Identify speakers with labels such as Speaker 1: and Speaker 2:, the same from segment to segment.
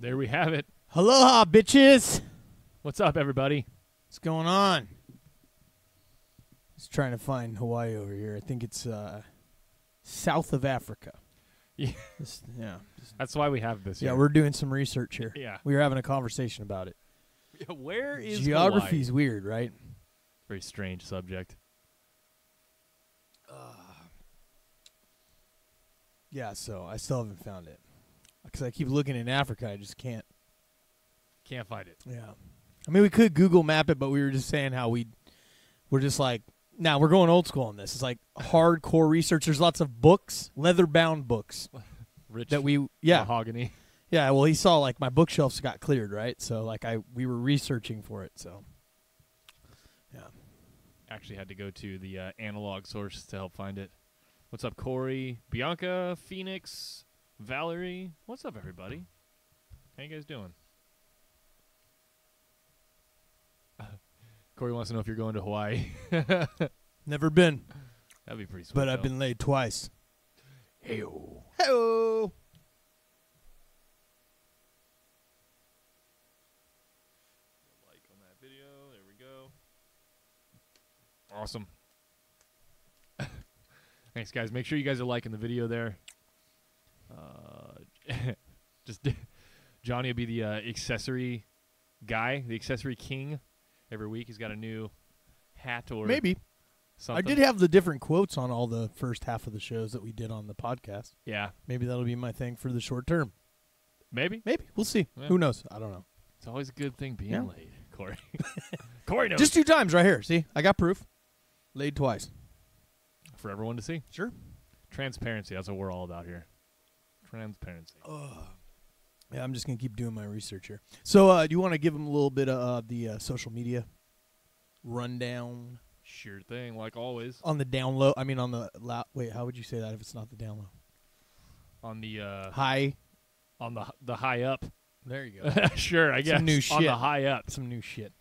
Speaker 1: There we have it.
Speaker 2: Aloha, bitches.
Speaker 1: What's up, everybody?
Speaker 2: What's going on? Just trying to find Hawaii over here. I think it's south of Africa.
Speaker 1: Yeah.
Speaker 2: Yeah.
Speaker 1: That's why we have this.
Speaker 2: Yeah,
Speaker 1: here.
Speaker 2: we're doing some research here.
Speaker 1: Yeah.
Speaker 2: We were having a conversation about it.
Speaker 1: Where is
Speaker 2: Geography's
Speaker 1: Hawaii?
Speaker 2: weird, right?
Speaker 1: Very strange subject.
Speaker 2: Yeah, so I still haven't found it. Because I keep looking in Africa, I just can't.
Speaker 1: Can't find it.
Speaker 2: Yeah. I mean, we could Google map it, but we were just saying how we're just like, now we're going old school on this. It's like hardcore research. There's lots of books, leather-bound books.
Speaker 1: Rich
Speaker 2: That we, yeah.
Speaker 1: mahogany.
Speaker 2: Yeah, well, he saw, like, my bookshelves got cleared, right? So, like, we were researching for it, so. Yeah.
Speaker 1: Actually had to go to the analog source to help find it. What's up, Corey? Bianca, Phoenix, Valerie. What's up, everybody? How you guys doing? Corey wants to know if you're going to Hawaii.
Speaker 2: Never been,
Speaker 1: That'd be pretty sweet.
Speaker 2: but I've been laid twice.
Speaker 1: Hey-o.
Speaker 2: Hey-oh.
Speaker 1: Like on that video. There we go. Awesome. Thanks, guys. Make sure you guys are liking the video there. Just Johnny will be the accessory guy, the accessory king. Every week he's got a new hat or
Speaker 2: Maybe.
Speaker 1: something.
Speaker 2: I did have the different quotes on all the first half of the shows that we did on the podcast.
Speaker 1: Yeah,
Speaker 2: Maybe that'll be my thing for the short term.
Speaker 1: maybe.
Speaker 2: Maybe. We'll see.
Speaker 1: Yeah.
Speaker 2: Who knows? I don't know.
Speaker 1: It's always a good thing being
Speaker 2: Yeah.
Speaker 1: laid, Corey. Corey knows.
Speaker 2: Just 2 times right here. See? I got proof. Laid twice.
Speaker 1: For everyone to see.
Speaker 2: Sure.
Speaker 1: Transparency. That's what we're all about here. Transparency.
Speaker 2: Yeah, I'm just going to keep doing my research here. So, do you want to give them a little bit of the social media rundown
Speaker 1: Sure thing, like always.
Speaker 2: on the down low? I mean, on the wait, how would you say that if it's not the down low?
Speaker 1: On the
Speaker 2: High.
Speaker 1: on the high up.
Speaker 2: There you go.
Speaker 1: Sure, I guess.
Speaker 2: Some new
Speaker 1: On
Speaker 2: shit.
Speaker 1: the high up.
Speaker 2: Some new shit.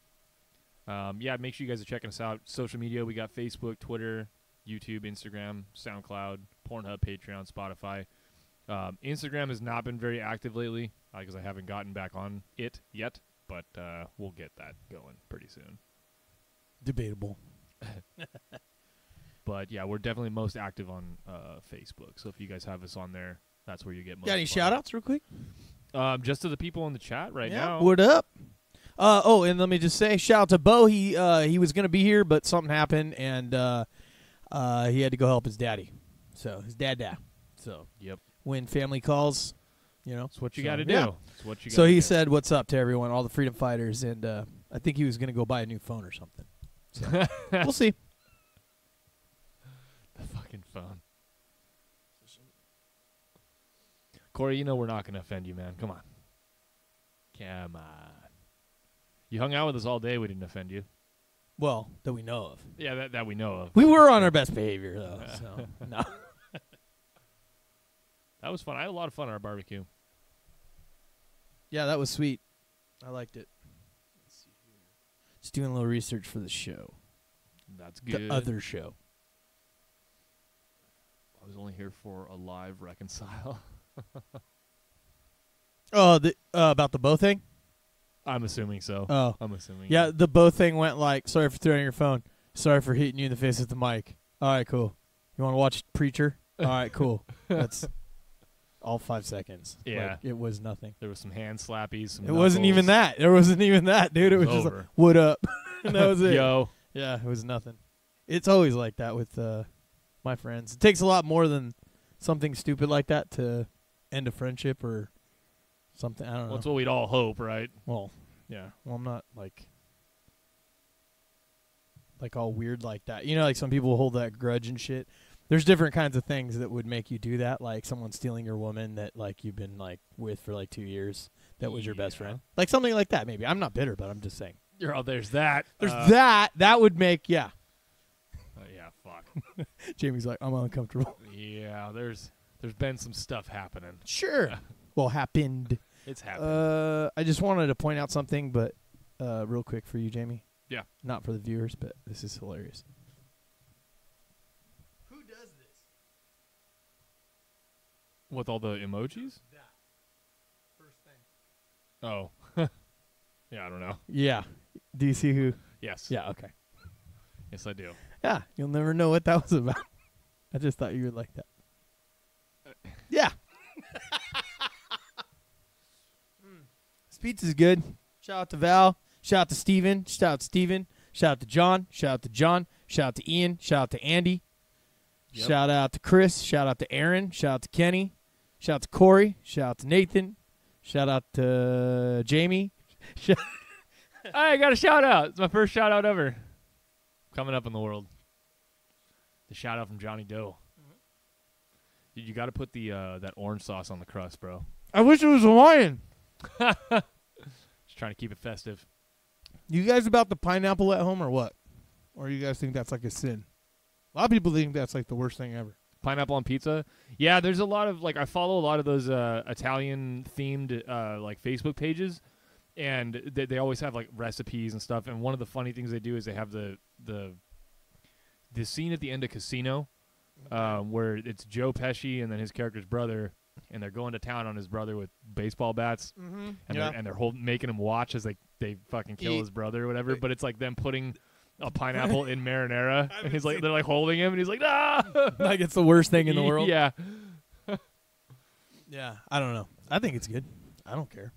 Speaker 1: Yeah, make sure you guys are checking us out. Social media, we got Facebook, Twitter, YouTube, Instagram, SoundCloud, Pornhub, Patreon, Spotify. Instagram has not been very active lately because I haven't gotten back on it yet, but we'll get that going pretty soon.
Speaker 2: Debatable.
Speaker 1: But yeah, we're definitely most active on Facebook. So if you guys have us on there, that's where you get most.
Speaker 2: Got any
Speaker 1: of
Speaker 2: shout outs real quick?
Speaker 1: Just to the people in the chat right now.
Speaker 2: What up? Oh, and let me just say, shout out to Bo. He was going to be here, but something happened, and he had to go help his daddy. So, his dad. So,
Speaker 1: Yep.
Speaker 2: when family calls, you know.
Speaker 1: That's what you
Speaker 2: So,
Speaker 1: got to do.
Speaker 2: yeah.
Speaker 1: That's what you
Speaker 2: So,
Speaker 1: gotta
Speaker 2: he
Speaker 1: do.
Speaker 2: said, what's up to everyone, all the freedom fighters, and I think he was going to go buy a new phone or something. So, we'll see.
Speaker 1: The fucking phone. Corey, you know we're not going to offend you, man. Come on. Come on. You hung out with us all day. We didn't offend you.
Speaker 2: Well, that we know of.
Speaker 1: Yeah, that we know of.
Speaker 2: We were on our best behavior, though. So, no.
Speaker 1: That was fun. I had a lot of fun at our barbecue.
Speaker 2: Yeah, that was sweet. I liked it. Let's see here. Just doing a little research for the show.
Speaker 1: That's good.
Speaker 2: The other show.
Speaker 1: I was only here for a live reconcile.
Speaker 2: Oh, about the Bo thing?
Speaker 1: I'm assuming so.
Speaker 2: Oh.
Speaker 1: I'm assuming.
Speaker 2: Yeah, the Bo thing went like, sorry for throwing your phone. Sorry for hitting you in the face with the mic. All right, cool. You want to watch Preacher? All right, cool. That's all 5 seconds.
Speaker 1: Yeah.
Speaker 2: Like, it was nothing.
Speaker 1: There was some hand slappies. Some
Speaker 2: It wasn't
Speaker 1: knuckles.
Speaker 2: even that. There wasn't even that, dude. It was just like,
Speaker 1: over.
Speaker 2: what up? And that was it.
Speaker 1: Yo.
Speaker 2: Yeah, it was nothing. It's always like that with my friends. It takes a lot more than something stupid like that to end a friendship or something. I don't know.
Speaker 1: That's what we'd all hope, right?
Speaker 2: Well, yeah. Well, I'm not like all weird like that. You know, like some people hold that grudge and shit. There's different kinds of things that would make you do that, like someone stealing your woman that like you've been like with for like 2 years. That was your best
Speaker 1: Yeah.
Speaker 2: friend. Like something like that. Maybe I'm not bitter, but I'm just saying.
Speaker 1: There's that.
Speaker 2: There's that. That would make yeah.
Speaker 1: Yeah, fuck.
Speaker 2: Jamie's like, I'm uncomfortable.
Speaker 1: Yeah, there's been some stuff happening.
Speaker 2: Sure. Well, happened.
Speaker 1: It's happening.
Speaker 2: I just wanted to point out something, but real quick for you, Jamie.
Speaker 1: Yeah.
Speaker 2: Not for the viewers, but this is hilarious. Who does this?
Speaker 1: With all the emojis?
Speaker 2: That. First thing.
Speaker 1: Oh. Yeah, I don't know.
Speaker 2: Yeah. Do you see who?
Speaker 1: Yes.
Speaker 2: Yeah, okay.
Speaker 1: Yes, I do.
Speaker 2: Yeah, you'll never know what that was about. I just thought you would like that. Yeah. This pizza's good. Shout out to Val. Shout out to Steven. Shout out to Steven. Shout out to John. Shout out to John. Shout out to Ian. Shout out to Andy.
Speaker 1: Yep.
Speaker 2: Shout out to Chris. Shout out to Aaron. Shout out to Kenny. Shout out to Corey. Shout out to Nathan. Shout out to Jamie.
Speaker 1: I got a shout out. It's my first shout out ever. Coming up in the world. The shout out from Johnny Doe. Dude, you got to put the that orange sauce on the crust, bro.
Speaker 2: I wish it was Hawaiian.
Speaker 1: Just trying to keep it festive.
Speaker 2: You guys about the pineapple at home or what? Or you guys think that's like a sin? A lot of people think that's like the worst thing ever.
Speaker 1: Pineapple on pizza? Yeah, there's a lot of, like, I follow a lot of those Italian-themed, like, Facebook pages, and they always have, like, recipes and stuff, and one of the funny things they do is they have the scene at the end of Casino, where it's Joe Pesci and then his character's brother, and they're going to town on his brother with baseball bats, and they're making him watch as they fucking kill his brother or whatever, but it's like them putting a pineapple in marinara, and he's like, they're like holding him, and he's like, ah,
Speaker 2: Like it's the worst thing in the world.
Speaker 1: Yeah.
Speaker 2: Yeah, I don't know. I think it's good. I don't care.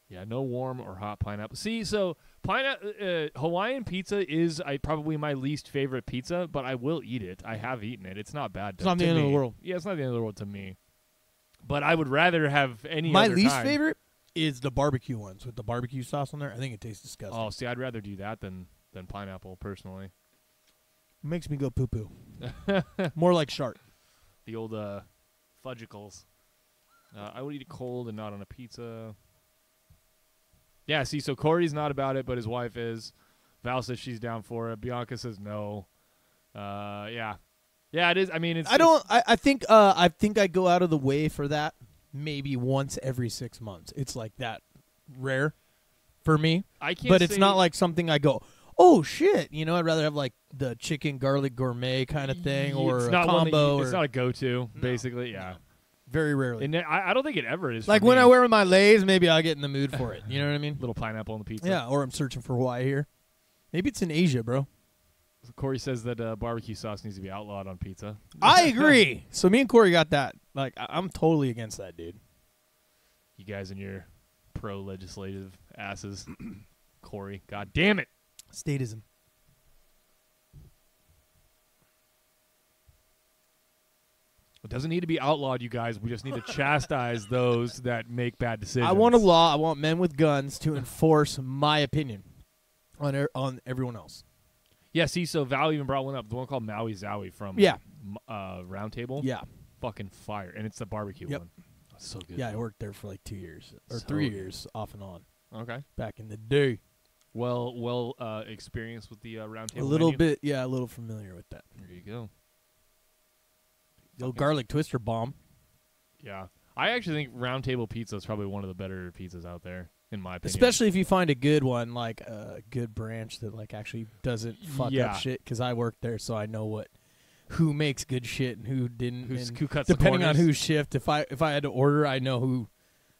Speaker 1: Yeah, no warm or hot pineapple. See, so Hawaiian pizza is probably my least favorite pizza, but I will eat it. I have eaten it. It's not bad.
Speaker 2: It's not the end of the world.
Speaker 1: Yeah, it's not the end of the world to me. But I would rather have any
Speaker 2: My
Speaker 1: other
Speaker 2: least
Speaker 1: time.
Speaker 2: favorite is the barbecue ones with the barbecue sauce on there. I think it tastes disgusting.
Speaker 1: Oh, see, I'd rather do that than pineapple, personally.
Speaker 2: It makes me go poo-poo. More like shark.
Speaker 1: The old fudgicles. I would eat it cold and not on a pizza. Yeah, see, so Corey's not about it, but his wife is. Val says she's down for it. Bianca says no. Yeah, it is. I mean, it's.
Speaker 2: I think I go out of the way for that maybe once every 6 months. It's like that rare for me.
Speaker 1: I can't.
Speaker 2: But it's not like something I go, oh shit. You know, I'd rather have like the chicken garlic gourmet kind of thing, or
Speaker 1: it's
Speaker 2: a
Speaker 1: not
Speaker 2: combo.
Speaker 1: It's not a go-to, basically. Yeah.
Speaker 2: No. Very rarely.
Speaker 1: And I don't think it ever is.
Speaker 2: Like
Speaker 1: for
Speaker 2: when
Speaker 1: me.
Speaker 2: I wear my Lay's, maybe I'll get in the mood for it. You know what I mean?
Speaker 1: Little pineapple on the pizza.
Speaker 2: Yeah, or I'm searching for Hawaii here. Maybe it's in Asia, bro.
Speaker 1: So Corey says that barbecue sauce needs to be outlawed on pizza.
Speaker 2: I agree. So me and Corey got that. Like, I'm totally against that, dude.
Speaker 1: You guys and your pro-legislative asses. Corey, god damn it.
Speaker 2: Statism.
Speaker 1: It doesn't need to be outlawed, you guys. We just need to chastise those that make bad decisions.
Speaker 2: I want a law. I want men with guns to enforce my opinion on everyone else.
Speaker 1: Yeah, see, so Val even brought one up. The one called Maui Zowie from Round Table.
Speaker 2: Yeah.
Speaker 1: Fucking fire. And it's the barbecue one. That's so good.
Speaker 2: Yeah, I worked there for like 2 years. Or
Speaker 1: So
Speaker 2: 3
Speaker 1: good.
Speaker 2: years, off and on.
Speaker 1: Okay.
Speaker 2: Back in the day.
Speaker 1: Well, experienced with the Round Table
Speaker 2: A little
Speaker 1: menu?
Speaker 2: bit, yeah, a little familiar with that.
Speaker 1: There you go.
Speaker 2: The old garlic twister bomb.
Speaker 1: Yeah. I actually think Round Table Pizza is probably one of the better pizzas out there, in my opinion.
Speaker 2: Especially if you find a good one, like a good branch that like actually doesn't fuck up shit. Because I worked there, so I know who makes good shit and who didn't.
Speaker 1: Who cuts
Speaker 2: depending
Speaker 1: the
Speaker 2: on
Speaker 1: corners.
Speaker 2: whose shift. If I had to order, I know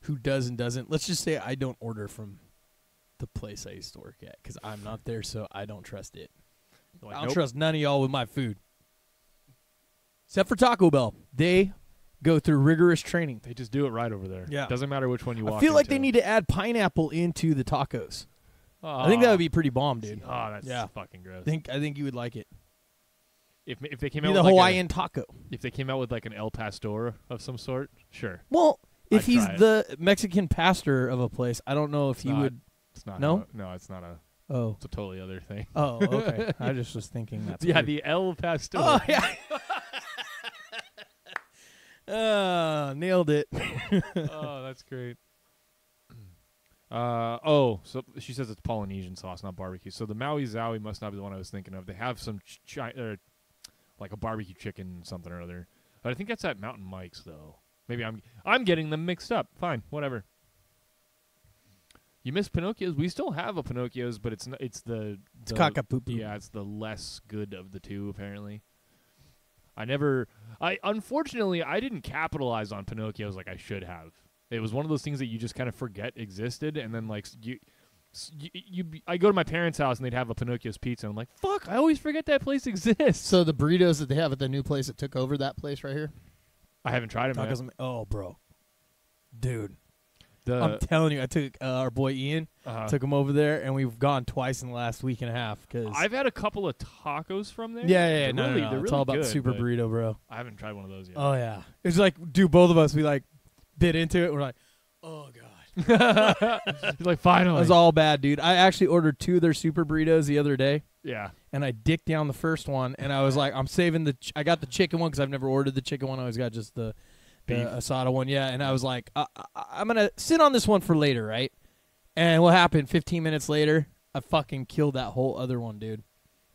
Speaker 2: who does and doesn't. Let's just say I don't order from the place I used to work at because I'm not there, so I don't trust it.
Speaker 1: Like,
Speaker 2: I don't
Speaker 1: nope.
Speaker 2: trust none of y'all with my food. Except for Taco Bell. They go through rigorous training.
Speaker 1: They just do it right over there.
Speaker 2: Yeah.
Speaker 1: Doesn't matter which one you walk
Speaker 2: I feel like they
Speaker 1: into.
Speaker 2: need to add pineapple into the tacos.
Speaker 1: Oh,
Speaker 2: I think that would be pretty bomb, dude.
Speaker 1: Oh, that's fucking gross.
Speaker 2: I think you would like it.
Speaker 1: If they came
Speaker 2: Be
Speaker 1: out
Speaker 2: the
Speaker 1: with
Speaker 2: Hawaiian taco.
Speaker 1: if they came out with like an El Pastor of some sort, sure.
Speaker 2: Well, if
Speaker 1: I'd
Speaker 2: he's
Speaker 1: try it.
Speaker 2: the Mexican pastor of a place, I don't know if he
Speaker 1: not.
Speaker 2: would.
Speaker 1: It's not.
Speaker 2: No?
Speaker 1: No, it's not a.
Speaker 2: Oh,
Speaker 1: It's a totally other thing.
Speaker 2: oh, okay. I just was thinking that's
Speaker 1: Yeah,
Speaker 2: weird.
Speaker 1: the El Pastor.
Speaker 2: Oh yeah. Nailed it.
Speaker 1: Oh, that's great. So she says it's Polynesian sauce, not barbecue. So the Maui Zowie must not be the one I was thinking of. They have some like a barbecue chicken something or other. But I think that's at Mountain Mike's though. Maybe I'm getting them mixed up. Fine, whatever. You miss Pinocchio's? We still have a Pinocchio's, but it's the
Speaker 2: Kakapupu.
Speaker 1: Yeah, it's the less good of the two apparently. Unfortunately I didn't capitalize on Pinocchio's like I should have. It was one of those things that you just kind of forget existed, and then like I go to my parents' house and they'd have a Pinocchio's pizza. And I'm like, fuck, I always forget that place exists.
Speaker 2: So the burritos that they have at the new place that took over that place right here.
Speaker 1: I haven't tried them yet.
Speaker 2: Oh, bro, dude, I'm telling you, I took our boy Ian, took him over there, and we've gone twice in the last week and a half. Cause
Speaker 1: I've had a couple of tacos from there.
Speaker 2: Yeah,
Speaker 1: no,
Speaker 2: it's
Speaker 1: really
Speaker 2: all about
Speaker 1: good,
Speaker 2: the super burrito, bro.
Speaker 1: I haven't tried one of those yet.
Speaker 2: Oh yeah, it's like, dude, both of us, we like bit into it. We're like, oh god.
Speaker 1: He's like, finally.
Speaker 2: It was all bad, dude. I actually ordered 2 of their super burritos the other day.
Speaker 1: Yeah.
Speaker 2: And I dicked down the first one, and I was like, I'm saving I got the chicken one because I've never ordered the chicken one. I always got just the asada one. Yeah. And I was like, I'm going to sit on this one for later, right? And what happened? 15 minutes later, I fucking killed that whole other one, dude.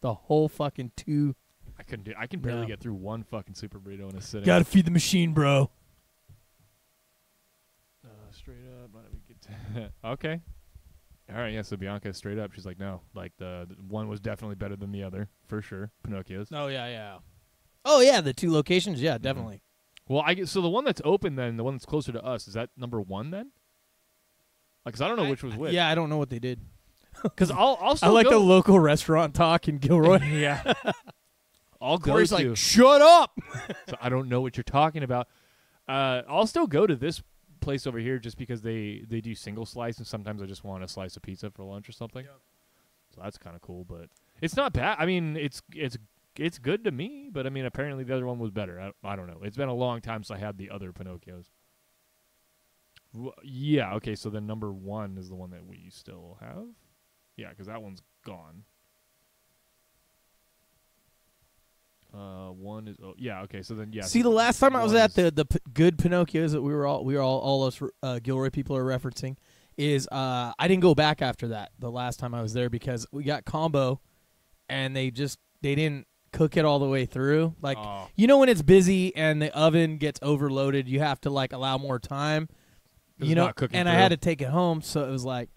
Speaker 2: The whole fucking 2.
Speaker 1: I couldn't do. I can barely get through one fucking super burrito in a sitting.
Speaker 2: Gotta feed the machine, bro.
Speaker 1: Straight up. Why don't we get to okay. All right, yeah, so Bianca straight up, she's like, no, like the one was definitely better than the other, for sure. Pinocchio's.
Speaker 2: Oh yeah. Oh yeah, the 2 locations, yeah, definitely.
Speaker 1: Well, so the one that's open then, the one that's closer to us, is that number 1 then? Like, 'cause I don't know which was which.
Speaker 2: Yeah, I don't know what they did.
Speaker 1: Because I'll still
Speaker 2: I like
Speaker 1: go.
Speaker 2: the local restaurant talk in Gilroy.
Speaker 1: Yeah. I'll go
Speaker 2: Corey's
Speaker 1: to.
Speaker 2: like, shut up.
Speaker 1: So I don't know what you're talking about. I'll still go to this place over here just because they do single slice, and sometimes I just want a slice of pizza for lunch or something. Yep. So that's kind of cool, but it's not bad. I mean, it's good to me, but I mean, apparently the other one was better. I don't know. It's been a long time since I had the other Pinocchios. Yeah, okay, so then number 1 is the one that we still have. Yeah, because that one's gone. 1 is yeah, okay, so then yeah.
Speaker 2: See, the last time I was at the good Pinocchios that we were all us Gilroy people are referencing is I didn't go back after that the last time I was there because we got combo and they didn't cook it all the way through. Like you know when it's busy and the oven gets overloaded, you have to like allow more time. You know, and I had to take it home, so it was like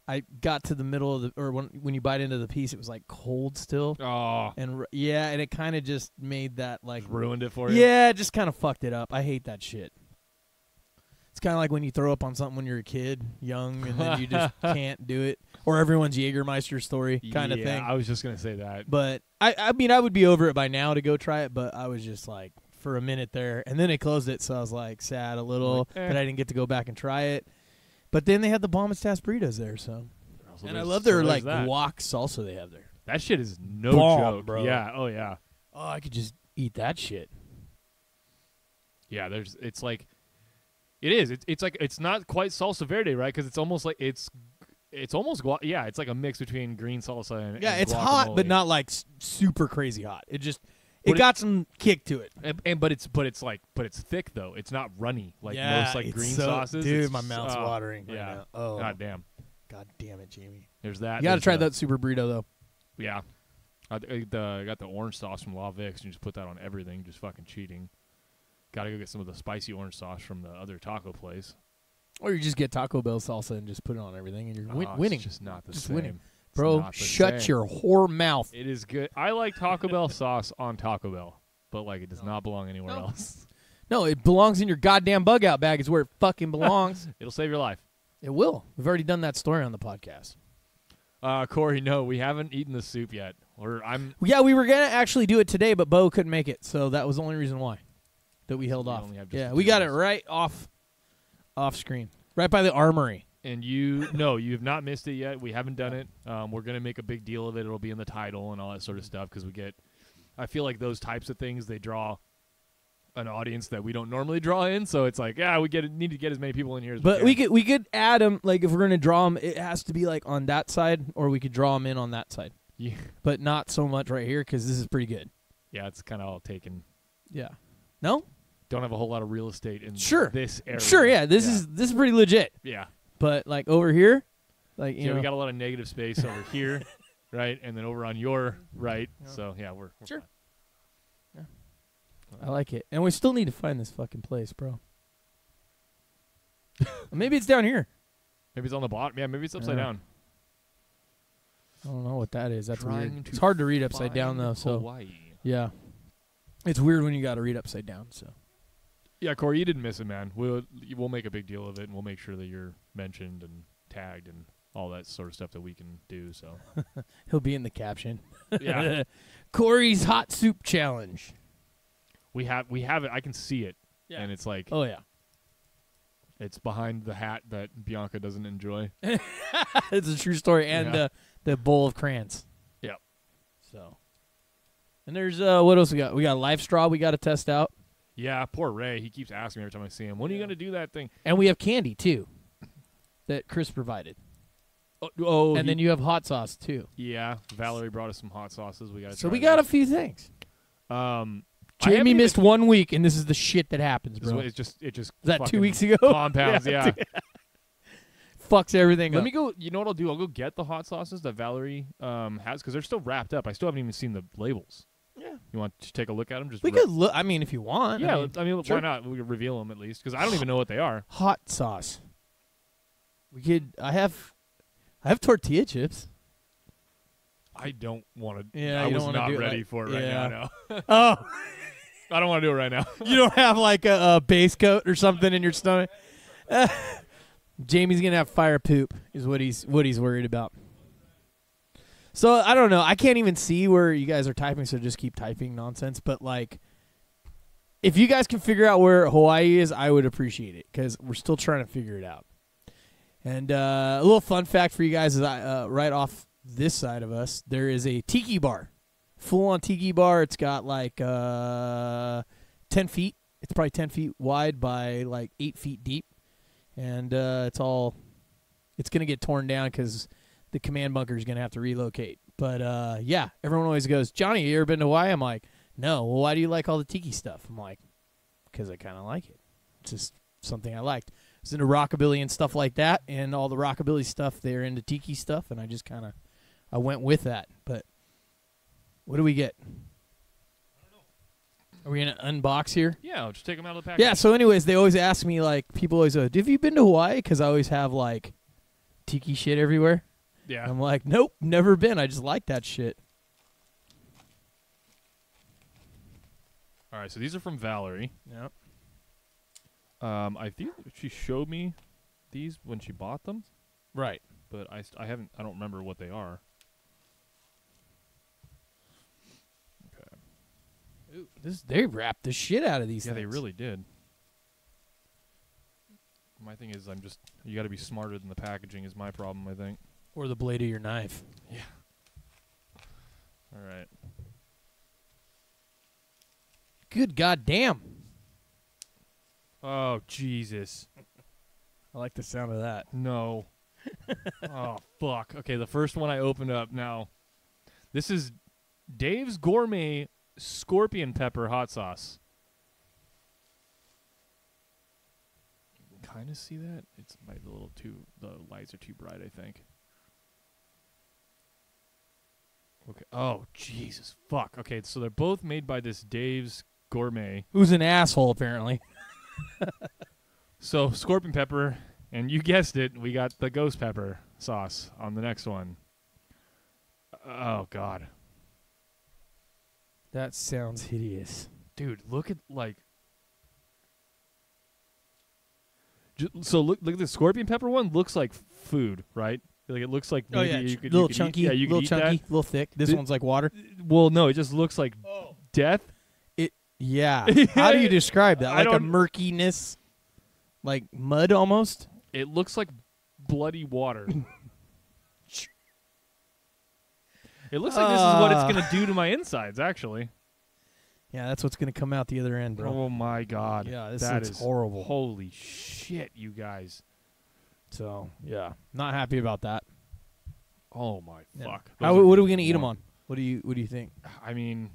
Speaker 2: I got to the middle of when you bite into the piece, it was like cold still.
Speaker 1: Oh.
Speaker 2: And and it kind of just made that like
Speaker 1: ruined it for you.
Speaker 2: Yeah, it just kind of fucked it up. I hate that shit. It's kind of like when you throw up on something when you're a kid, young, and then you just can't do it. Or everyone's Jägermeister story kind of thing.
Speaker 1: I was just gonna say that.
Speaker 2: But I mean, I would be over it by now to go try it, but I was just like for a minute there, and then they closed it, so I was like sad a little that I didn't get to go back and try it. But then they had the bomb and stash burritos there, so. And I love their like guac salsa they have there.
Speaker 1: That shit is no joke,
Speaker 2: bro.
Speaker 1: Yeah, oh yeah.
Speaker 2: Oh, I could just eat that shit.
Speaker 1: Yeah, it's like, it is. It's like it's not quite salsa verde, right? Because it's almost like it's almost it's like a mix between green salsa and
Speaker 2: it's
Speaker 1: guacamole.
Speaker 2: hot, but not like super crazy hot. It got some kick to it.
Speaker 1: But it's thick though. It's not runny like most like green sauces.
Speaker 2: Dude, my mouth's watering.
Speaker 1: Yeah.
Speaker 2: Right now. Oh,
Speaker 1: God damn
Speaker 2: it, Jamie.
Speaker 1: There's that.
Speaker 2: You got to try that super burrito though.
Speaker 1: Yeah. I got the orange sauce from La Vic's and you just put that on everything. Just fucking cheating. Got to go get some of the spicy orange sauce from the other taco place.
Speaker 2: Or you just get Taco Bell salsa and just put it on everything, and you're winning.
Speaker 1: It's just not the same.
Speaker 2: Winning. Bro, shut your whore mouth.
Speaker 1: It is good. I like Taco Bell sauce on Taco Bell, but like it does not belong anywhere else.
Speaker 2: No, it belongs in your goddamn bug out bag. Is where it fucking belongs.
Speaker 1: It'll save your life.
Speaker 2: It will. We've already done that story on the podcast.
Speaker 1: Corey, no, we haven't eaten the soup yet.
Speaker 2: Yeah, we were gonna actually do it today, but Bo couldn't make it, so that was the only reason why that we held off. Yeah, we got it right off screen, right by the armory.
Speaker 1: And you have not missed it yet. We haven't done it. We're gonna make a big deal of it. It'll be in the title and all that sort of stuff because I feel like those types of things, they draw an audience that we don't normally draw in. So it's like, we need to get as many people in here as we can.
Speaker 2: we could add them. Like if we're gonna draw them, it has to be like on that side, or we could draw them in on that side.
Speaker 1: Yeah,
Speaker 2: but not so much right here because this is pretty good.
Speaker 1: Yeah, it's kind of all taken.
Speaker 2: Yeah. No.
Speaker 1: Don't have a whole lot of real estate in this area.
Speaker 2: Sure. Yeah. This is pretty legit.
Speaker 1: Yeah.
Speaker 2: But like over here, like you know,
Speaker 1: we got a lot of negative space over here, right, and then over on your right. Yeah. So yeah, we're
Speaker 2: sure. Fine. Yeah. I like it, and we still need to find this fucking place, bro. Maybe it's down here.
Speaker 1: Maybe it's on the bottom. Yeah, maybe it's upside down.
Speaker 2: I don't know what that is. That's weird. It's hard to read upside down though. So
Speaker 1: Hawaii.
Speaker 2: Yeah, it's weird when you got to read upside down. So
Speaker 1: Yeah, Corey, you didn't miss it, man. We'll make a big deal of it, and we'll make sure that you're mentioned and tagged and all that sort of stuff that we can do. So
Speaker 2: He'll be in the caption.
Speaker 1: yeah,
Speaker 2: Corey's hot soup challenge.
Speaker 1: we have it. I can see it, and it's like
Speaker 2: Oh yeah.
Speaker 1: it's behind the hat that Bianca doesn't enjoy.
Speaker 2: It's a true story, and
Speaker 1: Yeah.
Speaker 2: the bowl of crayons.
Speaker 1: Yep.
Speaker 2: So, and there's what else we got? We got Life Straw. We got to test out,
Speaker 1: Yeah, poor Ray. He keeps asking me every time I see him, when are you going to do that thing?
Speaker 2: and we have candy too, that Chris provided, and then you have hot sauce too.
Speaker 1: yeah, Valerie brought us some hot sauces. We got
Speaker 2: So we got a few things.
Speaker 1: I haven't
Speaker 2: Jamie missed
Speaker 1: even-
Speaker 2: 1 week, and this is the shit that happens, bro.
Speaker 1: It just
Speaker 2: Is that 2
Speaker 1: fucking
Speaker 2: weeks ago?
Speaker 1: compounds. Yeah.
Speaker 2: Fucks everything
Speaker 1: Let
Speaker 2: up.
Speaker 1: me go. You know what I'll do? I'll go get the hot sauces that Valerie has because they're still wrapped up. I still haven't even seen the labels.
Speaker 2: Yeah.
Speaker 1: You want to take a look at them? Just
Speaker 2: We could look. I mean, if you want.
Speaker 1: Yeah,
Speaker 2: I mean, sure.
Speaker 1: why not? We could reveal them at least because I don't even know what they are.
Speaker 2: Hot sauce. We could. I have tortilla chips.
Speaker 1: I don't want to.
Speaker 2: Yeah,
Speaker 1: I
Speaker 2: you
Speaker 1: was
Speaker 2: don't wanna
Speaker 1: not
Speaker 2: do it
Speaker 1: ready
Speaker 2: like-
Speaker 1: for it
Speaker 2: yeah.
Speaker 1: right now. No.
Speaker 2: Oh,
Speaker 1: I don't want to do it right now.
Speaker 2: you don't have like a base coat or something in your stomach. Jamie's gonna have fire poop. Is what he's worried about. So I don't know. I can't even see where you guys are typing, so just keep typing nonsense. But like, if you guys can figure out where Hawaii is, I would appreciate it because we're still trying to figure it out. And a little fun fact for you guys is right off this side of us, there is a tiki bar, full-on tiki bar. It's got like 10 feet. It's probably 10 feet wide by like 8 feet deep. And it's going to get torn down because the command bunker is going to have to relocate. But, yeah, everyone always goes, Johnny, you ever been to Hawaii? I'm like, no. Well, why do you like all the tiki stuff? I'm like, because I kind of like it. It's just something I liked. I was into rockabilly and stuff like that, and all the rockabilly stuff, they're into tiki stuff, and I just kind of I went with that. But what do we get? Are we going to unbox here?
Speaker 1: Yeah, I'll just take them out of the package.
Speaker 2: Yeah, so anyways, they always ask me, like, people always go, have you been to Hawaii? Because I always have, like, tiki shit everywhere.
Speaker 1: Yeah.
Speaker 2: I'm like, nope, never been. I just like that shit.
Speaker 1: All right, so these are from Valerie.
Speaker 2: Yep.
Speaker 1: I think she showed me these when she bought them,
Speaker 2: Right.
Speaker 1: but I don't remember what they are.
Speaker 2: Ooh, they wrapped the shit out of these
Speaker 1: Yeah,
Speaker 2: things.
Speaker 1: they really did. My thing is, you got to be smarter than the packaging is my problem, I think.
Speaker 2: Or the blade of your knife.
Speaker 1: Yeah. All right.
Speaker 2: Good goddamn.
Speaker 1: Oh, Jesus.
Speaker 2: I like the sound of that.
Speaker 1: No. Oh, fuck. Okay, the first one I opened up now. This is Dave's Gourmet Scorpion Pepper Hot Sauce. You can kind of see that. It's the lights are too bright, I think. Okay. Oh, Jesus. Fuck. Okay, so they're both made by this Dave's Gourmet.
Speaker 2: Who's an asshole, apparently.
Speaker 1: So, scorpion pepper, and you guessed it, we got the ghost pepper sauce on the next one. Oh, God.
Speaker 2: That sounds hideous.
Speaker 1: Dude, look at, like... So, look at the scorpion pepper one. Looks like food, right? Like, it looks like maybe you could...
Speaker 2: little
Speaker 1: you could
Speaker 2: chunky,
Speaker 1: eat, yeah, you could
Speaker 2: little
Speaker 1: eat
Speaker 2: chunky,
Speaker 1: that.
Speaker 2: little thick. This one's like water.
Speaker 1: Well, no, it just looks like death.
Speaker 2: Yeah. How do you describe that?
Speaker 1: I
Speaker 2: Like a
Speaker 1: don't-
Speaker 2: murkiness? Like mud almost?
Speaker 1: It looks like bloody water. It looks like this is what it's going to do to my insides, actually.
Speaker 2: Yeah, that's what's going to come out the other end, bro.
Speaker 1: Oh, my God.
Speaker 2: Yeah, this
Speaker 1: That
Speaker 2: looks
Speaker 1: is
Speaker 2: horrible.
Speaker 1: Holy shit, you guys.
Speaker 2: So, yeah. Not happy about that.
Speaker 1: Oh, my
Speaker 2: Yeah.
Speaker 1: fuck.
Speaker 2: What are we going to eat them on? What do you think?
Speaker 1: I mean,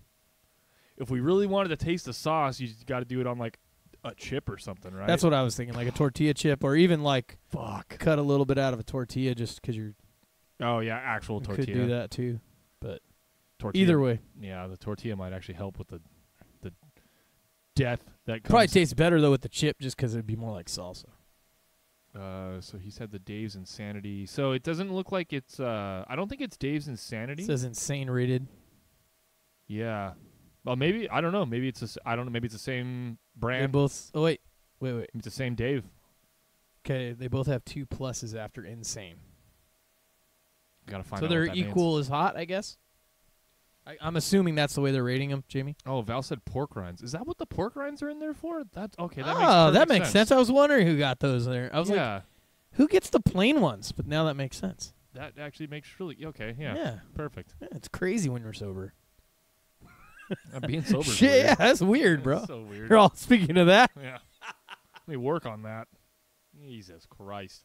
Speaker 1: if we really wanted to taste the sauce, you got to do it on, like, a chip or something, right?
Speaker 2: That's what I was thinking, like a tortilla chip, or even like
Speaker 1: Fuck.
Speaker 2: cut a little bit out of a tortilla, just because you
Speaker 1: Oh, yeah, actual tortilla.
Speaker 2: could do that too. But
Speaker 1: Tortilla.
Speaker 2: either way,
Speaker 1: Yeah, the tortilla might actually help with the death that comes.
Speaker 2: probably tastes better though with the chip, just because it'd be more like salsa.
Speaker 1: So he said the Dave's Insanity. So it doesn't look like it's, I don't think it's Dave's Insanity.
Speaker 2: It says insane rated.
Speaker 1: Yeah. Well, maybe, I don't know. Maybe it's I don't know. Maybe it's the same brand.
Speaker 2: both. Oh wait.
Speaker 1: It's the same Dave.
Speaker 2: Okay, they both have 2 pluses after insane.
Speaker 1: Gotta find
Speaker 2: So
Speaker 1: out
Speaker 2: they're
Speaker 1: what that means.
Speaker 2: equal as hot, I guess. I'm assuming that's the way they're rating them, Jamie.
Speaker 1: Oh, Val said pork rinds. Is that what the pork rinds are in there for? That's okay. That
Speaker 2: That
Speaker 1: makes
Speaker 2: makes sense. I was wondering who got those there. I was like,
Speaker 1: yeah,
Speaker 2: who gets the plain ones? But now that makes sense.
Speaker 1: that actually makes really okay. Yeah, perfect.
Speaker 2: Yeah, it's crazy when you're sober.
Speaker 1: Being sober.
Speaker 2: Shit, yeah, that's weird, bro.
Speaker 1: That's so weird.
Speaker 2: You're all speaking of that.
Speaker 1: Yeah. Let me work on that. Jesus Christ.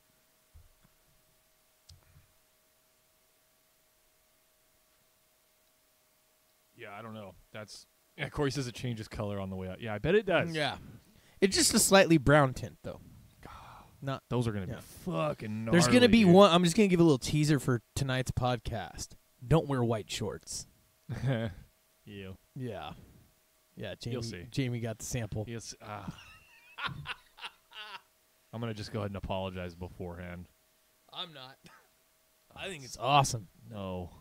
Speaker 1: Yeah, I don't know. That's Corey says it changes color on the way out. Yeah, I bet it does.
Speaker 2: Yeah, it's just a slightly brown tint though. Not.
Speaker 1: Those are gonna
Speaker 2: Yeah.
Speaker 1: be fucking gnarly.
Speaker 2: There's gonna be
Speaker 1: dude.
Speaker 2: one. I'm just gonna give a little teaser for tonight's podcast. Don't wear white shorts.
Speaker 1: You.
Speaker 2: Yeah. Yeah, Jamie.
Speaker 1: You'll see.
Speaker 2: Jamie got the sample.
Speaker 1: Yes. I'm gonna just go ahead and apologize beforehand.
Speaker 2: I'm not. I think it's awesome.
Speaker 1: No,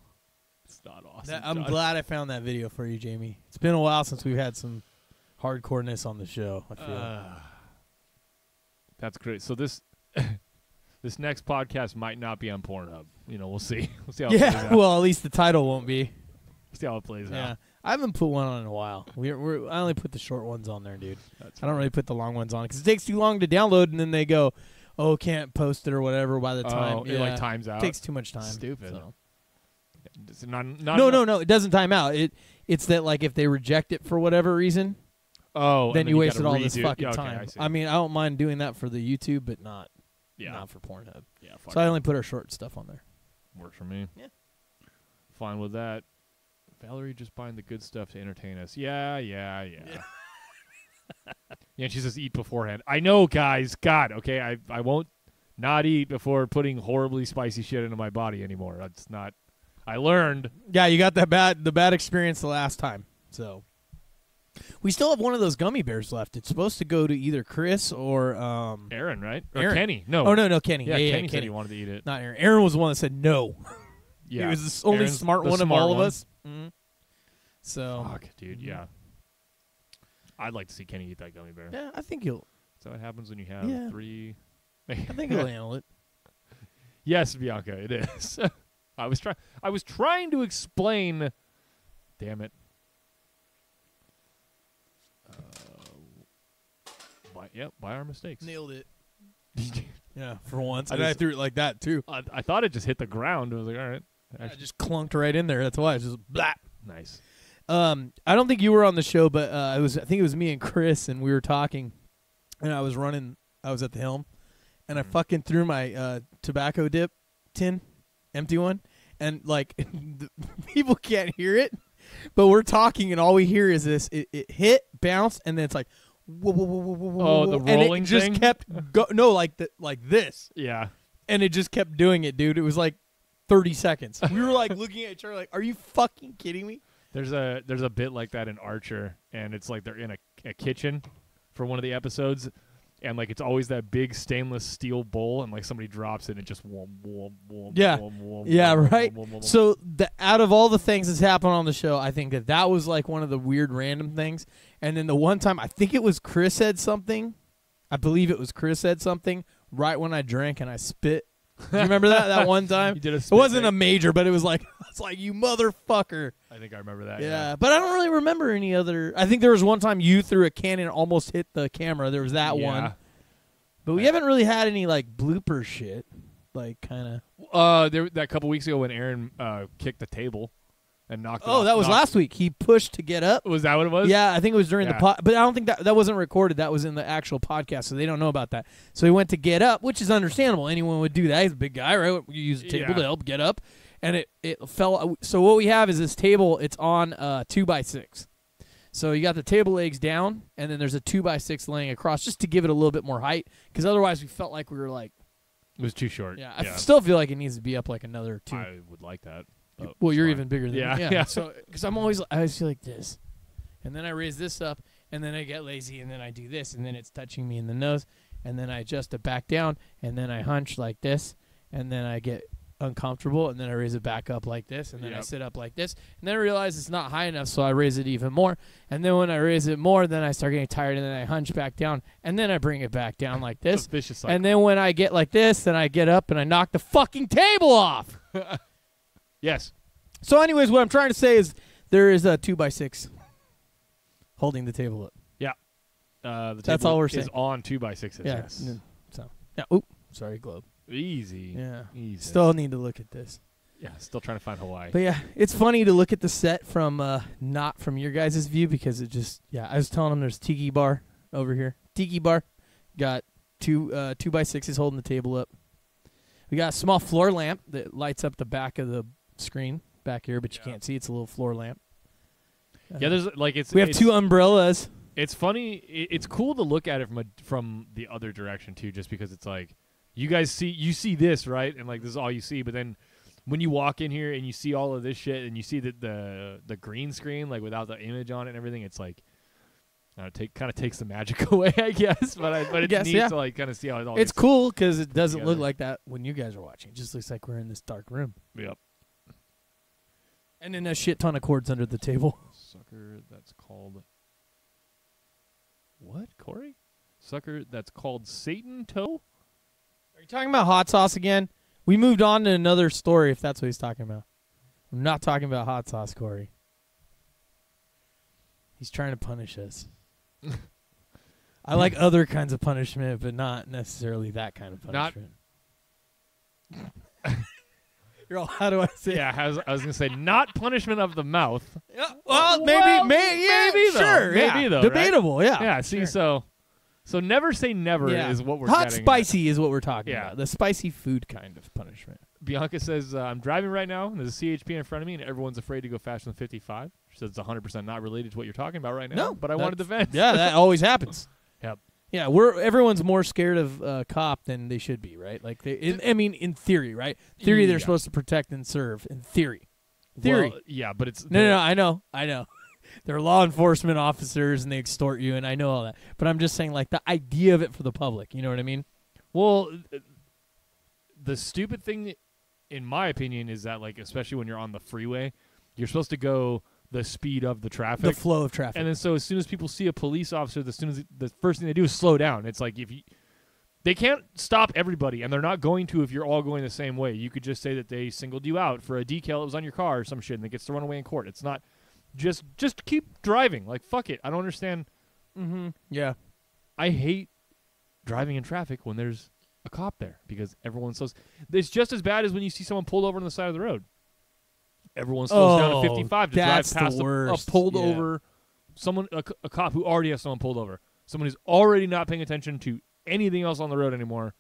Speaker 1: it's not awesome.
Speaker 2: I'm
Speaker 1: Josh.
Speaker 2: glad I found that video for you, Jamie. It's been a while since we've had some hardcoreness on the show, I feel.
Speaker 1: That's great. So this this next podcast might not be on Pornhub. You know, we'll see. We'll see how it plays
Speaker 2: Yeah,
Speaker 1: out.
Speaker 2: well, at least the title won't be.
Speaker 1: See how it plays
Speaker 2: Yeah.
Speaker 1: out.
Speaker 2: I haven't put one on in a while. I only put the short ones on there, dude.
Speaker 1: That's
Speaker 2: I don't really put the long ones on because it takes too long to download, and then they go, "Oh, can't post it or whatever." By the time,
Speaker 1: it like times out.
Speaker 2: it takes too much time.
Speaker 1: Stupid.
Speaker 2: So.
Speaker 1: It's not
Speaker 2: No. It doesn't time out. It's that like if they reject it for whatever reason,
Speaker 1: Oh,
Speaker 2: then
Speaker 1: and
Speaker 2: you
Speaker 1: gotta
Speaker 2: wasted all this
Speaker 1: redo-
Speaker 2: fucking
Speaker 1: yeah, okay,
Speaker 2: time.
Speaker 1: I see.
Speaker 2: I mean, I don't mind doing that for the YouTube, but not for Pornhub.
Speaker 1: Yeah, fuck
Speaker 2: So I
Speaker 1: it.
Speaker 2: only put our short stuff on there.
Speaker 1: Works for me.
Speaker 2: Yeah.
Speaker 1: Fine with that. Valerie just buying the good stuff to entertain us. Yeah. Yeah, and she says eat beforehand. I know, guys. God, okay. I won't not eat before putting horribly spicy shit into my body anymore. That's not. I learned.
Speaker 2: Yeah, you got the bad experience the last time. So we still have one of those gummy bears left. It's supposed to go to either Chris or
Speaker 1: Aaron, right? Or
Speaker 2: Aaron.
Speaker 1: Kenny. No.
Speaker 2: Oh no, Kenny.
Speaker 1: Yeah,
Speaker 2: Yeah,
Speaker 1: Kenny said
Speaker 2: Kenny.
Speaker 1: he wanted to eat it.
Speaker 2: Not Aaron. Aaron was the one that said no.
Speaker 1: Yeah.
Speaker 2: He was the only
Speaker 1: Aaron's
Speaker 2: smart
Speaker 1: the
Speaker 2: one of
Speaker 1: smart
Speaker 2: all of
Speaker 1: one.
Speaker 2: us. Mm-hmm. So
Speaker 1: Fuck, dude. Yeah. I'd like to see Kenny eat that gummy bear.
Speaker 2: yeah, I think he'll.
Speaker 1: So what happens when you have
Speaker 2: Yeah.
Speaker 1: 3?
Speaker 2: I think he'll handle it.
Speaker 1: Yes, Bianca, it is. I was trying to explain. Damn it. By our mistakes.
Speaker 2: Nailed it. Yeah, for once.
Speaker 1: I
Speaker 2: And I
Speaker 1: just-
Speaker 2: threw it like that too.
Speaker 1: I thought it just hit the ground. I was like, all right.
Speaker 2: I just clunked right in there. That's why it's just blah.
Speaker 1: Nice.
Speaker 2: I don't think you were on the show, but I think it was me and Chris, and we were talking, and I was at the helm, and I fucking threw my tobacco dip tin, empty one, and like the people can't hear it, but we're talking, and all we hear is this: it hit, bounced, and then it's like, whoa, whoa, whoa, whoa, whoa, whoa,
Speaker 1: Oh, the
Speaker 2: and
Speaker 1: rolling
Speaker 2: it just
Speaker 1: thing?
Speaker 2: kept like this,
Speaker 1: Yeah.
Speaker 2: and it just kept doing it, dude. It was like 30 seconds. We were like looking at each other, like, "Are you fucking kidding me?"
Speaker 1: There's a bit like that in Archer, and it's like they're in a kitchen for one of the episodes, and like it's always that big stainless steel bowl, and like somebody drops it, and it just whoom, whoom, whoom,
Speaker 2: Yeah.
Speaker 1: whoom, whoom,
Speaker 2: Yeah,
Speaker 1: whoom,
Speaker 2: right.
Speaker 1: whoom, whoom, whoom.
Speaker 2: So out of all the things that's happened on the show, I think that was like one of the weird random things. And then the one time, I think it was Chris said something. I believe it was Chris said something right when I drank and I spit. Do you remember that one time?
Speaker 1: You did a
Speaker 2: It
Speaker 1: spit
Speaker 2: wasn't
Speaker 1: take.
Speaker 2: a major, but it was like it's like you motherfucker.
Speaker 1: I think I remember that.
Speaker 2: Yeah, but I don't really remember any other. I think there was one time you threw a can and almost hit the camera. There was that one. But we haven't really had any like blooper shit. Like kind of.
Speaker 1: That couple weeks ago when Aaron kicked the table and knocked. it
Speaker 2: Oh,
Speaker 1: off-
Speaker 2: that was
Speaker 1: knocked-
Speaker 2: last week. He pushed to get up.
Speaker 1: Was that what it was?
Speaker 2: Yeah, I think it was during the
Speaker 1: Yeah.
Speaker 2: pod, but I don't think that wasn't recorded. That was in the actual podcast, so they don't know about that. So he went to get up, which is understandable. Anyone would do that. He's a big guy, right? You use a table
Speaker 1: Yeah.
Speaker 2: to help get up, and it fell. So what we have is this table. It's on 2x6. So you got the table legs down, and then there's a 2x6 laying across, just to give it a little bit more height, because otherwise we felt like we were like,
Speaker 1: It was too short.
Speaker 2: I still feel like it needs to be up like another 2.
Speaker 1: I would like that. but
Speaker 2: Well,
Speaker 1: it's
Speaker 2: you're
Speaker 1: fine.
Speaker 2: even bigger than
Speaker 1: Yeah,
Speaker 2: me.
Speaker 1: yeah.
Speaker 2: So, because I always feel like this, and then I raise this up, and then I get lazy, and then I do this, and then it's touching me in the nose, and then I adjust it back down, and then I hunch like this, and then I get uncomfortable, and then I raise it back up like this, and then I
Speaker 1: Yep.
Speaker 2: sit up like this, and then I realize it's not high enough, so I raise it even more, and then when I raise it more, then I start getting tired, and then I hunch back down, and then I bring it back down like
Speaker 1: It's
Speaker 2: this,
Speaker 1: a vicious cycle.
Speaker 2: and then when I get like this, then I get up and I knock the fucking table off.
Speaker 1: Yes.
Speaker 2: So anyways, what I'm trying to say is there is a 2x6 holding the table up.
Speaker 1: The
Speaker 2: That's
Speaker 1: table
Speaker 2: all we're
Speaker 1: is
Speaker 2: saying.
Speaker 1: on 2x6s.
Speaker 2: Yeah.
Speaker 1: Yes.
Speaker 2: So yeah. Oop. Sorry, globe.
Speaker 1: Easy.
Speaker 2: Yeah.
Speaker 1: Easy.
Speaker 2: Still need to look at this.
Speaker 1: Yeah. Still trying to find Hawaii.
Speaker 2: But yeah, it's funny to look at the set from not from your guys' view because it just I was telling them there's Tiki Bar over here. Tiki Bar got 2x6s holding the table up. We got a small floor lamp that lights up the back of the screen back here, but you can't see. It's a little floor lamp.
Speaker 1: Yeah. There's like it's.
Speaker 2: We have
Speaker 1: it's,
Speaker 2: 2 umbrellas.
Speaker 1: It's funny. It's cool to look at it from the other direction too, just because it's like you see this right, and like this is all you see. But then when you walk in here and you see all of this shit, and you see the green screen like without the image on it and everything, it's like kind of takes the magic away, I guess. But it's
Speaker 2: guess,
Speaker 1: neat
Speaker 2: yeah.
Speaker 1: to like kind of see how it all.
Speaker 2: It's
Speaker 1: gets
Speaker 2: cool because it doesn't look
Speaker 1: together.
Speaker 2: like that when you guys are watching. It just looks like we're in this dark room.
Speaker 1: Yep.
Speaker 2: And then a shit ton of cords under the table.
Speaker 1: Sucker that's called what, Corey? Sucker that's called Satan Toe?
Speaker 2: Are you talking about hot sauce again? We moved on to another story if that's what he's talking about. I'm not talking about hot sauce, Corey. He's trying to punish us. I like other kinds of punishment, but not necessarily that kind of
Speaker 1: Not-
Speaker 2: punishment. You're all, how do I say it?
Speaker 1: Yeah, I was gonna say not punishment of the mouth.
Speaker 2: Well,
Speaker 1: Well,
Speaker 2: maybe,
Speaker 1: maybe though.
Speaker 2: sure,
Speaker 1: Maybe
Speaker 2: yeah.
Speaker 1: though, right?
Speaker 2: Debatable, yeah.
Speaker 1: Yeah, see,
Speaker 2: sure.
Speaker 1: so never say never
Speaker 2: Yeah.
Speaker 1: is what we're
Speaker 2: hot
Speaker 1: getting at.
Speaker 2: spicy is what we're talking
Speaker 1: Yeah.
Speaker 2: about. The spicy food kind of punishment.
Speaker 1: Bianca says, I'm driving right now, and there's a CHP in front of me, and everyone's afraid to go faster than 55. She says it's 100% not related to what you're talking about right now,
Speaker 2: No,
Speaker 1: but I wanted to vent.
Speaker 2: Yeah, that always happens.
Speaker 1: Yep.
Speaker 2: Yeah, everyone's more scared of cop than they should be, right? Like in theory, right? Theory, they're
Speaker 1: Yeah.
Speaker 2: supposed to protect and serve. In theory,
Speaker 1: Well, yeah, but it's...
Speaker 2: no, I know. They're law enforcement officers and they extort you, and I know all that. But I'm just saying, like the idea of it for the public. You know what I mean?
Speaker 1: Well, the stupid thing, in my opinion, is that, like, especially when you're on the freeway, you're supposed to go the speed of the traffic.
Speaker 2: The flow of traffic.
Speaker 1: And then so as soon as people see a police officer, the first thing they do is slow down. It's like they can't stop everybody, and they're not going to if you're all going the same way. You could just say that they singled you out for a decal that was on your car or some shit, and it gets to run away in court. It's not just keep driving. Like, fuck it. I don't understand.
Speaker 2: Mm-hmm. Yeah.
Speaker 1: I hate driving in traffic when there's a cop there because everyone slows. It's just as bad as when you see someone pulled over on the side of the road. Everyone slows down at 55 to drive
Speaker 2: that's the
Speaker 1: past a
Speaker 2: worst.
Speaker 1: pulled
Speaker 2: Yeah.
Speaker 1: over a cop who already has someone pulled over. Someone who's already not paying attention to anything else on the road anymore,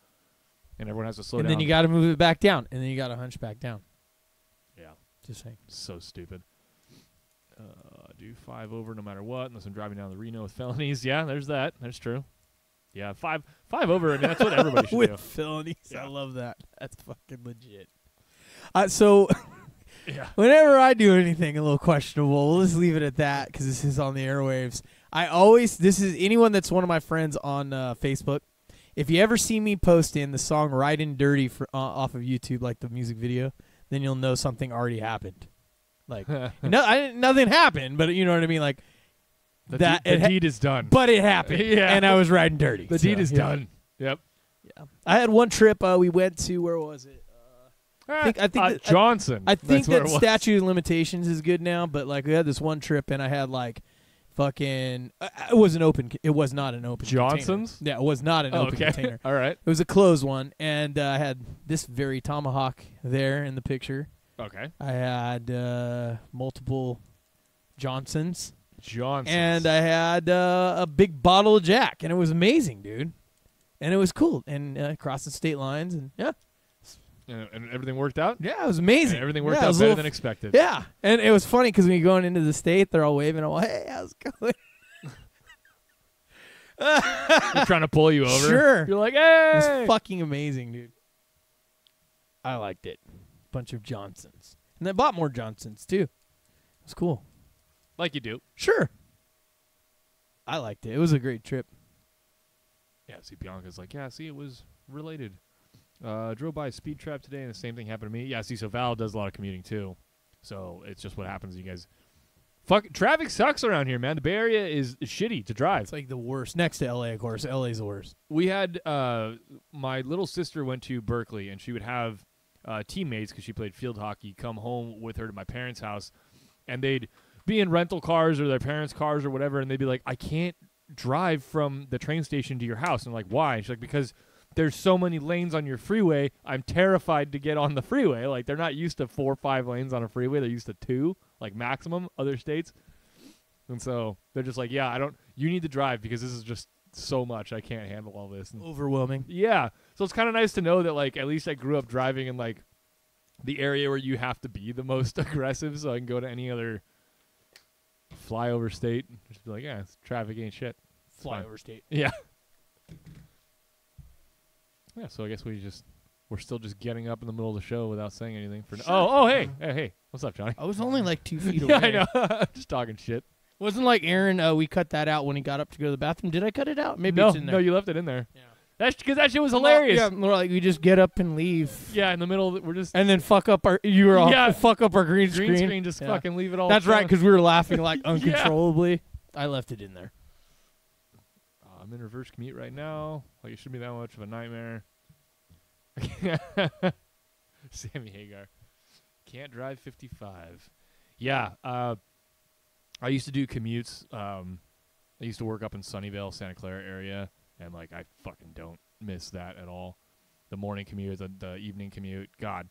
Speaker 1: and everyone has to slow
Speaker 2: And
Speaker 1: down.
Speaker 2: then you got to move it back down, and then you got to hunch back down.
Speaker 1: Yeah,
Speaker 2: Just saying.
Speaker 1: so stupid. Do 5 over no matter what, unless I'm driving down the Reno with felonies. Yeah, there's that. That's true. Yeah, 5 over. I mean, that's what everybody should
Speaker 2: With
Speaker 1: do.
Speaker 2: felonies.
Speaker 1: Yeah.
Speaker 2: I love that. That's fucking legit. So
Speaker 1: Yeah.
Speaker 2: whenever I do anything a little questionable, we'll just leave it at that because this is on the airwaves. This is anyone that's one of my friends on Facebook. If you ever see me posting the song Riding Dirty off of YouTube, like the music video, then you'll know something already happened. Like, nothing happened, but you know what I mean? Like,
Speaker 1: The deed is done.
Speaker 2: but it happened.
Speaker 1: Yeah.
Speaker 2: And I was riding dirty.
Speaker 1: The
Speaker 2: So,
Speaker 1: deed is
Speaker 2: yeah.
Speaker 1: done. Yep.
Speaker 2: Yeah. I had one trip we went to, where was it? I think that-
Speaker 1: Johnson.
Speaker 2: I think
Speaker 1: That's where
Speaker 2: that
Speaker 1: it was.
Speaker 2: statute of limitations is good now, but like we had this one trip and I had like fucking it was not an open
Speaker 1: Johnson's?
Speaker 2: container. Yeah, it was not an
Speaker 1: Oh,
Speaker 2: open
Speaker 1: okay.
Speaker 2: container.
Speaker 1: All right.
Speaker 2: It was a closed one, and I had this very tomahawk there in the picture.
Speaker 1: Okay.
Speaker 2: I had multiple Johnsons,
Speaker 1: Johnson.
Speaker 2: and I had a big bottle of Jack, and it was amazing, dude. And it was cool, and crossing state lines, and yeah,
Speaker 1: And everything worked out?
Speaker 2: it was amazing.
Speaker 1: And everything worked
Speaker 2: Yeah, it
Speaker 1: out
Speaker 2: was a
Speaker 1: better
Speaker 2: little
Speaker 1: than expected.
Speaker 2: Yeah, and it was funny because when you're going into the state, they're all waving. I'm like, hey, how's it going?
Speaker 1: They're trying to pull you over.
Speaker 2: Sure.
Speaker 1: You're like,
Speaker 2: It
Speaker 1: hey!
Speaker 2: was fucking amazing, dude. I liked it. Bunch of Johnsons. And I bought more Johnsons, too. It was cool.
Speaker 1: Like you do.
Speaker 2: Sure. I liked it. It was a great trip.
Speaker 1: Yeah, see, Bianca's like, yeah, see, it was related. Drove by a speed trap today, and the same thing happened to me. Yeah, see, so Val does a lot of commuting too, so it's just what happens. You guys, traffic sucks around here, man. The Bay Area is shitty to drive.
Speaker 2: It's like the worst. Next to LA, of course. LA's the worst.
Speaker 1: We had my little sister went to Berkeley, and she would have teammates because she played field hockey come home with her to my parents' house, and they'd be in rental cars or their parents' cars or whatever, and they'd be like, "I can't drive from the train station to your house." And I'm like, "Why?" And she's like, "Because there's so many lanes on your freeway. I'm terrified to get on the freeway." Like, they're not used to 4 or 5 lanes on a freeway. They're used to 2, like maximum, other states. And so they're just like, "Yeah, you need to drive because this is just so much. I can't handle all this." And
Speaker 2: Overwhelming.
Speaker 1: yeah. So it's kind of nice to know that, like, at least I grew up driving in, like, the area where you have to be the most aggressive, so I can go to any other flyover state and just be like, "Yeah, traffic ain't shit."
Speaker 2: Flyover state.
Speaker 1: Yeah. Yeah, so I guess we're still just getting up in the middle of the show without saying anything. Hey, what's up, Johnny?
Speaker 2: I was only like 2 feet away.
Speaker 1: Yeah, I know. Just talking shit.
Speaker 2: Wasn't like Aaron, we cut that out when he got up to go to the bathroom. Did I cut it out? Maybe
Speaker 1: No,
Speaker 2: it's in there.
Speaker 1: no, you left it in there.
Speaker 2: Yeah.
Speaker 1: That's because that shit was hilarious.
Speaker 2: Yeah, more like we just get up and leave.
Speaker 1: Yeah, in the middle, we're just
Speaker 2: And then fuck up our fuck up our green screen.
Speaker 1: just
Speaker 2: Yeah.
Speaker 1: fucking leave it all.
Speaker 2: That's right,
Speaker 1: going.
Speaker 2: because we were laughing like uncontrollably. I left it in there.
Speaker 1: I'm in reverse commute right now. Like, it shouldn't be that much of a nightmare. Sammy Hagar. Can't drive 55. Yeah, I used to do commutes. I used to work up in Sunnyvale, Santa Clara area, and, like, I fucking don't miss that at all. The morning commute, the evening commute. God.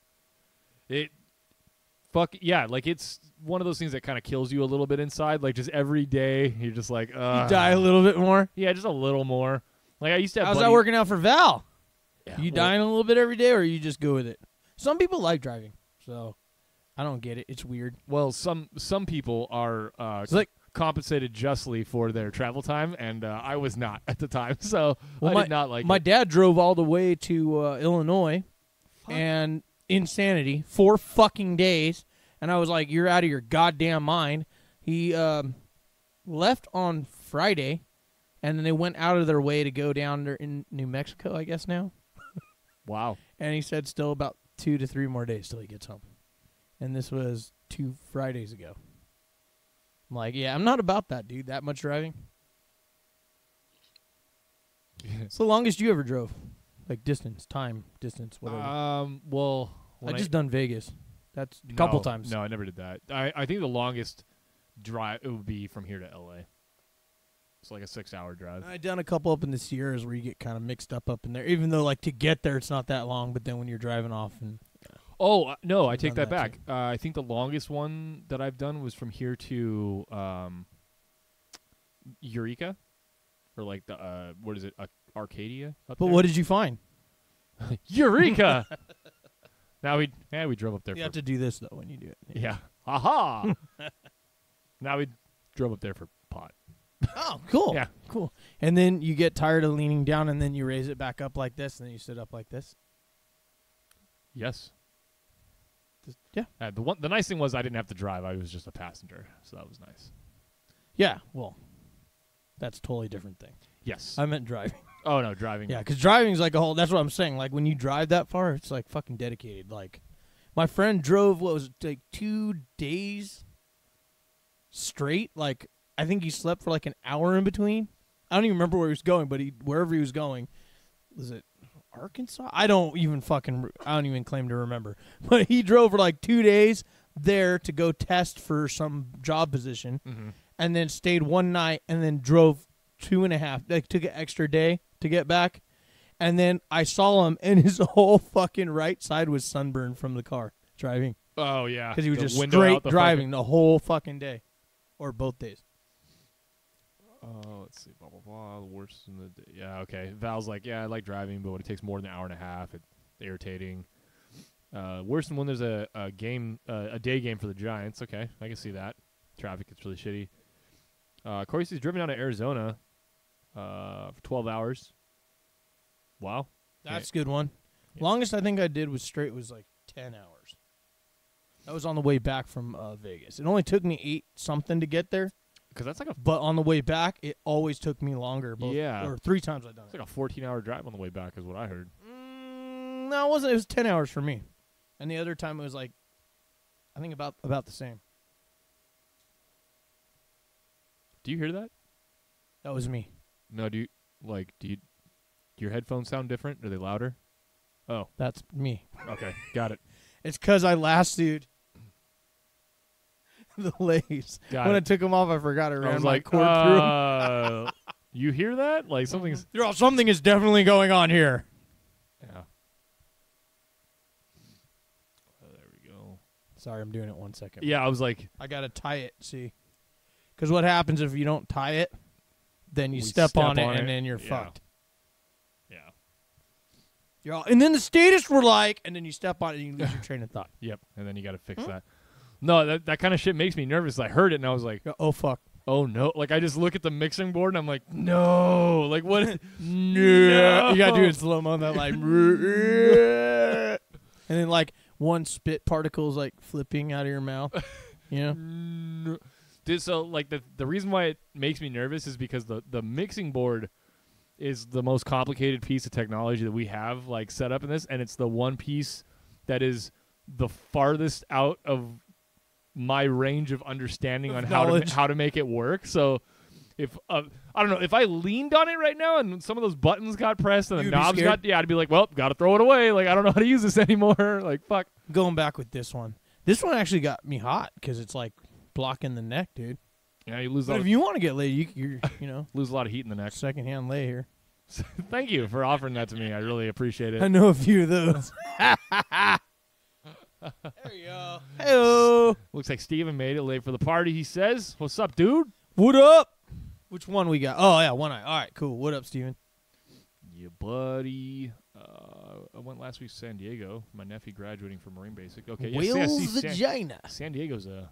Speaker 1: Like, it's one of those things that kind of kills you a little bit inside. Like, just every day, you're just like,
Speaker 2: You die a little bit more.
Speaker 1: Yeah, just a little more. Like, I used to have
Speaker 2: How's that working out for Val?
Speaker 1: Yeah,
Speaker 2: You dying a little bit every day, or you just go with it? Some people like driving, so I don't get it. It's weird.
Speaker 1: Well, some people are
Speaker 2: It's like
Speaker 1: compensated justly for their travel time, and I was not at the time, so I did not like
Speaker 2: my
Speaker 1: it.
Speaker 2: dad drove all the way to Illinois, and insanity 4 fucking days, and I was like, "You're out of your goddamn mind." He left on Friday, and then they went out of their way to go down there in New Mexico, I guess now.
Speaker 1: Wow.
Speaker 2: And he said still about 2 to 3 more days till he gets home. And this was 2 Fridays ago. I'm like, yeah, I'm not about that, dude. That much driving. It's the longest you ever drove. Like distance, whatever.
Speaker 1: Well,
Speaker 2: I just done Vegas. That's a couple times.
Speaker 1: No, I never did that. I think the longest drive it would be from here to LA. It's like a 6-hour drive.
Speaker 2: I done a couple up in the Sierras where you get kind of mixed up in there. Even though, like, to get there, it's not that long. But then when you're driving off and
Speaker 1: No, I take that
Speaker 2: done that
Speaker 1: back. I think the longest one that I've done was from here to Eureka, or like the what is it, Arcadia? Up
Speaker 2: But
Speaker 1: there?
Speaker 2: what did you find?
Speaker 1: Eureka! Now we drove up there.
Speaker 2: You have to do this though when you do it.
Speaker 1: Yeah. Aha! Now we drove up there for pot.
Speaker 2: Oh, cool.
Speaker 1: Yeah.
Speaker 2: Cool. And then you get tired of leaning down, and then you raise it back up like this, and then you sit up like this.
Speaker 1: Yes.
Speaker 2: Yeah.
Speaker 1: The nice thing was I didn't have to drive. I was just a passenger, so that was nice.
Speaker 2: Yeah. Well, that's a totally different thing.
Speaker 1: Yes.
Speaker 2: I meant driving.
Speaker 1: Oh no, driving.
Speaker 2: Yeah, because driving's like a whole. That's what I'm saying. Like when you drive that far, it's like fucking dedicated. Like my friend drove what was it, like 2 days straight. Like I think he slept for like an hour in between. I don't even remember where he was going, but wherever he was going, was it Arkansas? I don't even claim to remember. But he drove for like 2 days there to go test for some job position, and then stayed one night, and then drove 2.5. Like took an extra day to get back, and then I saw him, and his whole fucking right side was sunburned from the car driving.
Speaker 1: Oh yeah,
Speaker 2: Because he was
Speaker 1: The
Speaker 2: just
Speaker 1: window
Speaker 2: straight
Speaker 1: out the
Speaker 2: driving the whole fucking day, or both days.
Speaker 1: Let's see, blah blah blah. The worst in the day. Yeah, okay. Val's like, yeah, I like driving, but when it takes more than an hour and a half, it's irritating. Worse than when there's a game, a day game for the Giants. Okay, I can see that. Traffic gets really shitty. Corey says he's driven down to Arizona for 12 hours. Wow,
Speaker 2: That's a good one.
Speaker 1: Yeah.
Speaker 2: Longest I think I did was straight was like 10 hours. That was on the way back from Vegas. It only took me 8 something to get there.
Speaker 1: because that's like
Speaker 2: But on the way back, it always took me longer.
Speaker 1: Yeah.
Speaker 2: Or 3 times I've done
Speaker 1: it's
Speaker 2: it.
Speaker 1: like a 14-hour drive on the way back, is what I heard.
Speaker 2: No, it wasn't. It was 10 hours for me, and the other time it was like, I think about the same.
Speaker 1: Do you hear that?
Speaker 2: That was me.
Speaker 1: No, do your headphones sound different? Are they louder? Oh,
Speaker 2: That's me.
Speaker 1: okay, got it.
Speaker 2: It's because I lassoed the lace.
Speaker 1: Got
Speaker 2: When I
Speaker 1: it.
Speaker 2: took them off, I forgot I
Speaker 1: I
Speaker 2: ran
Speaker 1: was
Speaker 2: my
Speaker 1: like,
Speaker 2: cord through 'em.
Speaker 1: you hear that? Like something's.
Speaker 2: Something is definitely going on here.
Speaker 1: Yeah. There we go.
Speaker 2: Sorry, I'm doing it 1 second.
Speaker 1: Yeah, I was like,
Speaker 2: I got to tie it, see. Because what happens if you don't tie it, then you
Speaker 1: We
Speaker 2: step
Speaker 1: step
Speaker 2: on it,
Speaker 1: on it.
Speaker 2: and then you're
Speaker 1: Yeah.
Speaker 2: fucked.
Speaker 1: yeah,
Speaker 2: You're all, and then the statists were like, and then you step on it and you lose your train of thought.
Speaker 1: yep. And then you got to fix that. No, that kind of shit makes me nervous. I heard it and I was like,
Speaker 2: Oh, fuck.
Speaker 1: oh no. Like I just look at the mixing board and I'm like, no. Like what?
Speaker 2: No. You got to do it in slow-mo, and that like, and then like one spit particle is like flipping out of your mouth. You know?
Speaker 1: No. Dude, so like the reason why it makes me nervous is because the mixing board is the most complicated piece of technology that we have like set up in this, and it's the one piece that is the farthest out of my range of understanding on
Speaker 2: knowledge.
Speaker 1: how to make it work. So if I don't know, if I leaned on it right now and some of those buttons got pressed and the
Speaker 2: You'd be
Speaker 1: knobs
Speaker 2: scared?
Speaker 1: I'd be like, well, gotta throw it away. Like I don't know how to use this anymore. Like fuck.
Speaker 2: Going back with this one. This one actually got me hot because it's like blocking the neck, dude.
Speaker 1: Yeah, you lose a
Speaker 2: But
Speaker 1: lot
Speaker 2: if
Speaker 1: of,
Speaker 2: you want to get laid, you know,
Speaker 1: lose a lot of heat in the neck.
Speaker 2: secondhand lay here.
Speaker 1: Thank you for offering that to me. I really appreciate it.
Speaker 2: I know a few of those. There you go. Hey-o.
Speaker 1: Looks like Steven made it late for the party, he says. What's up, dude?
Speaker 2: What up? Which one we got? Oh, yeah, one eye. All right, cool. What up, Steven?
Speaker 1: Yeah, buddy. I went last week to San Diego. My nephew graduating from Marine Basic. Okay, yeah,
Speaker 2: Whale's
Speaker 1: see,
Speaker 2: vagina.
Speaker 1: San Diego's a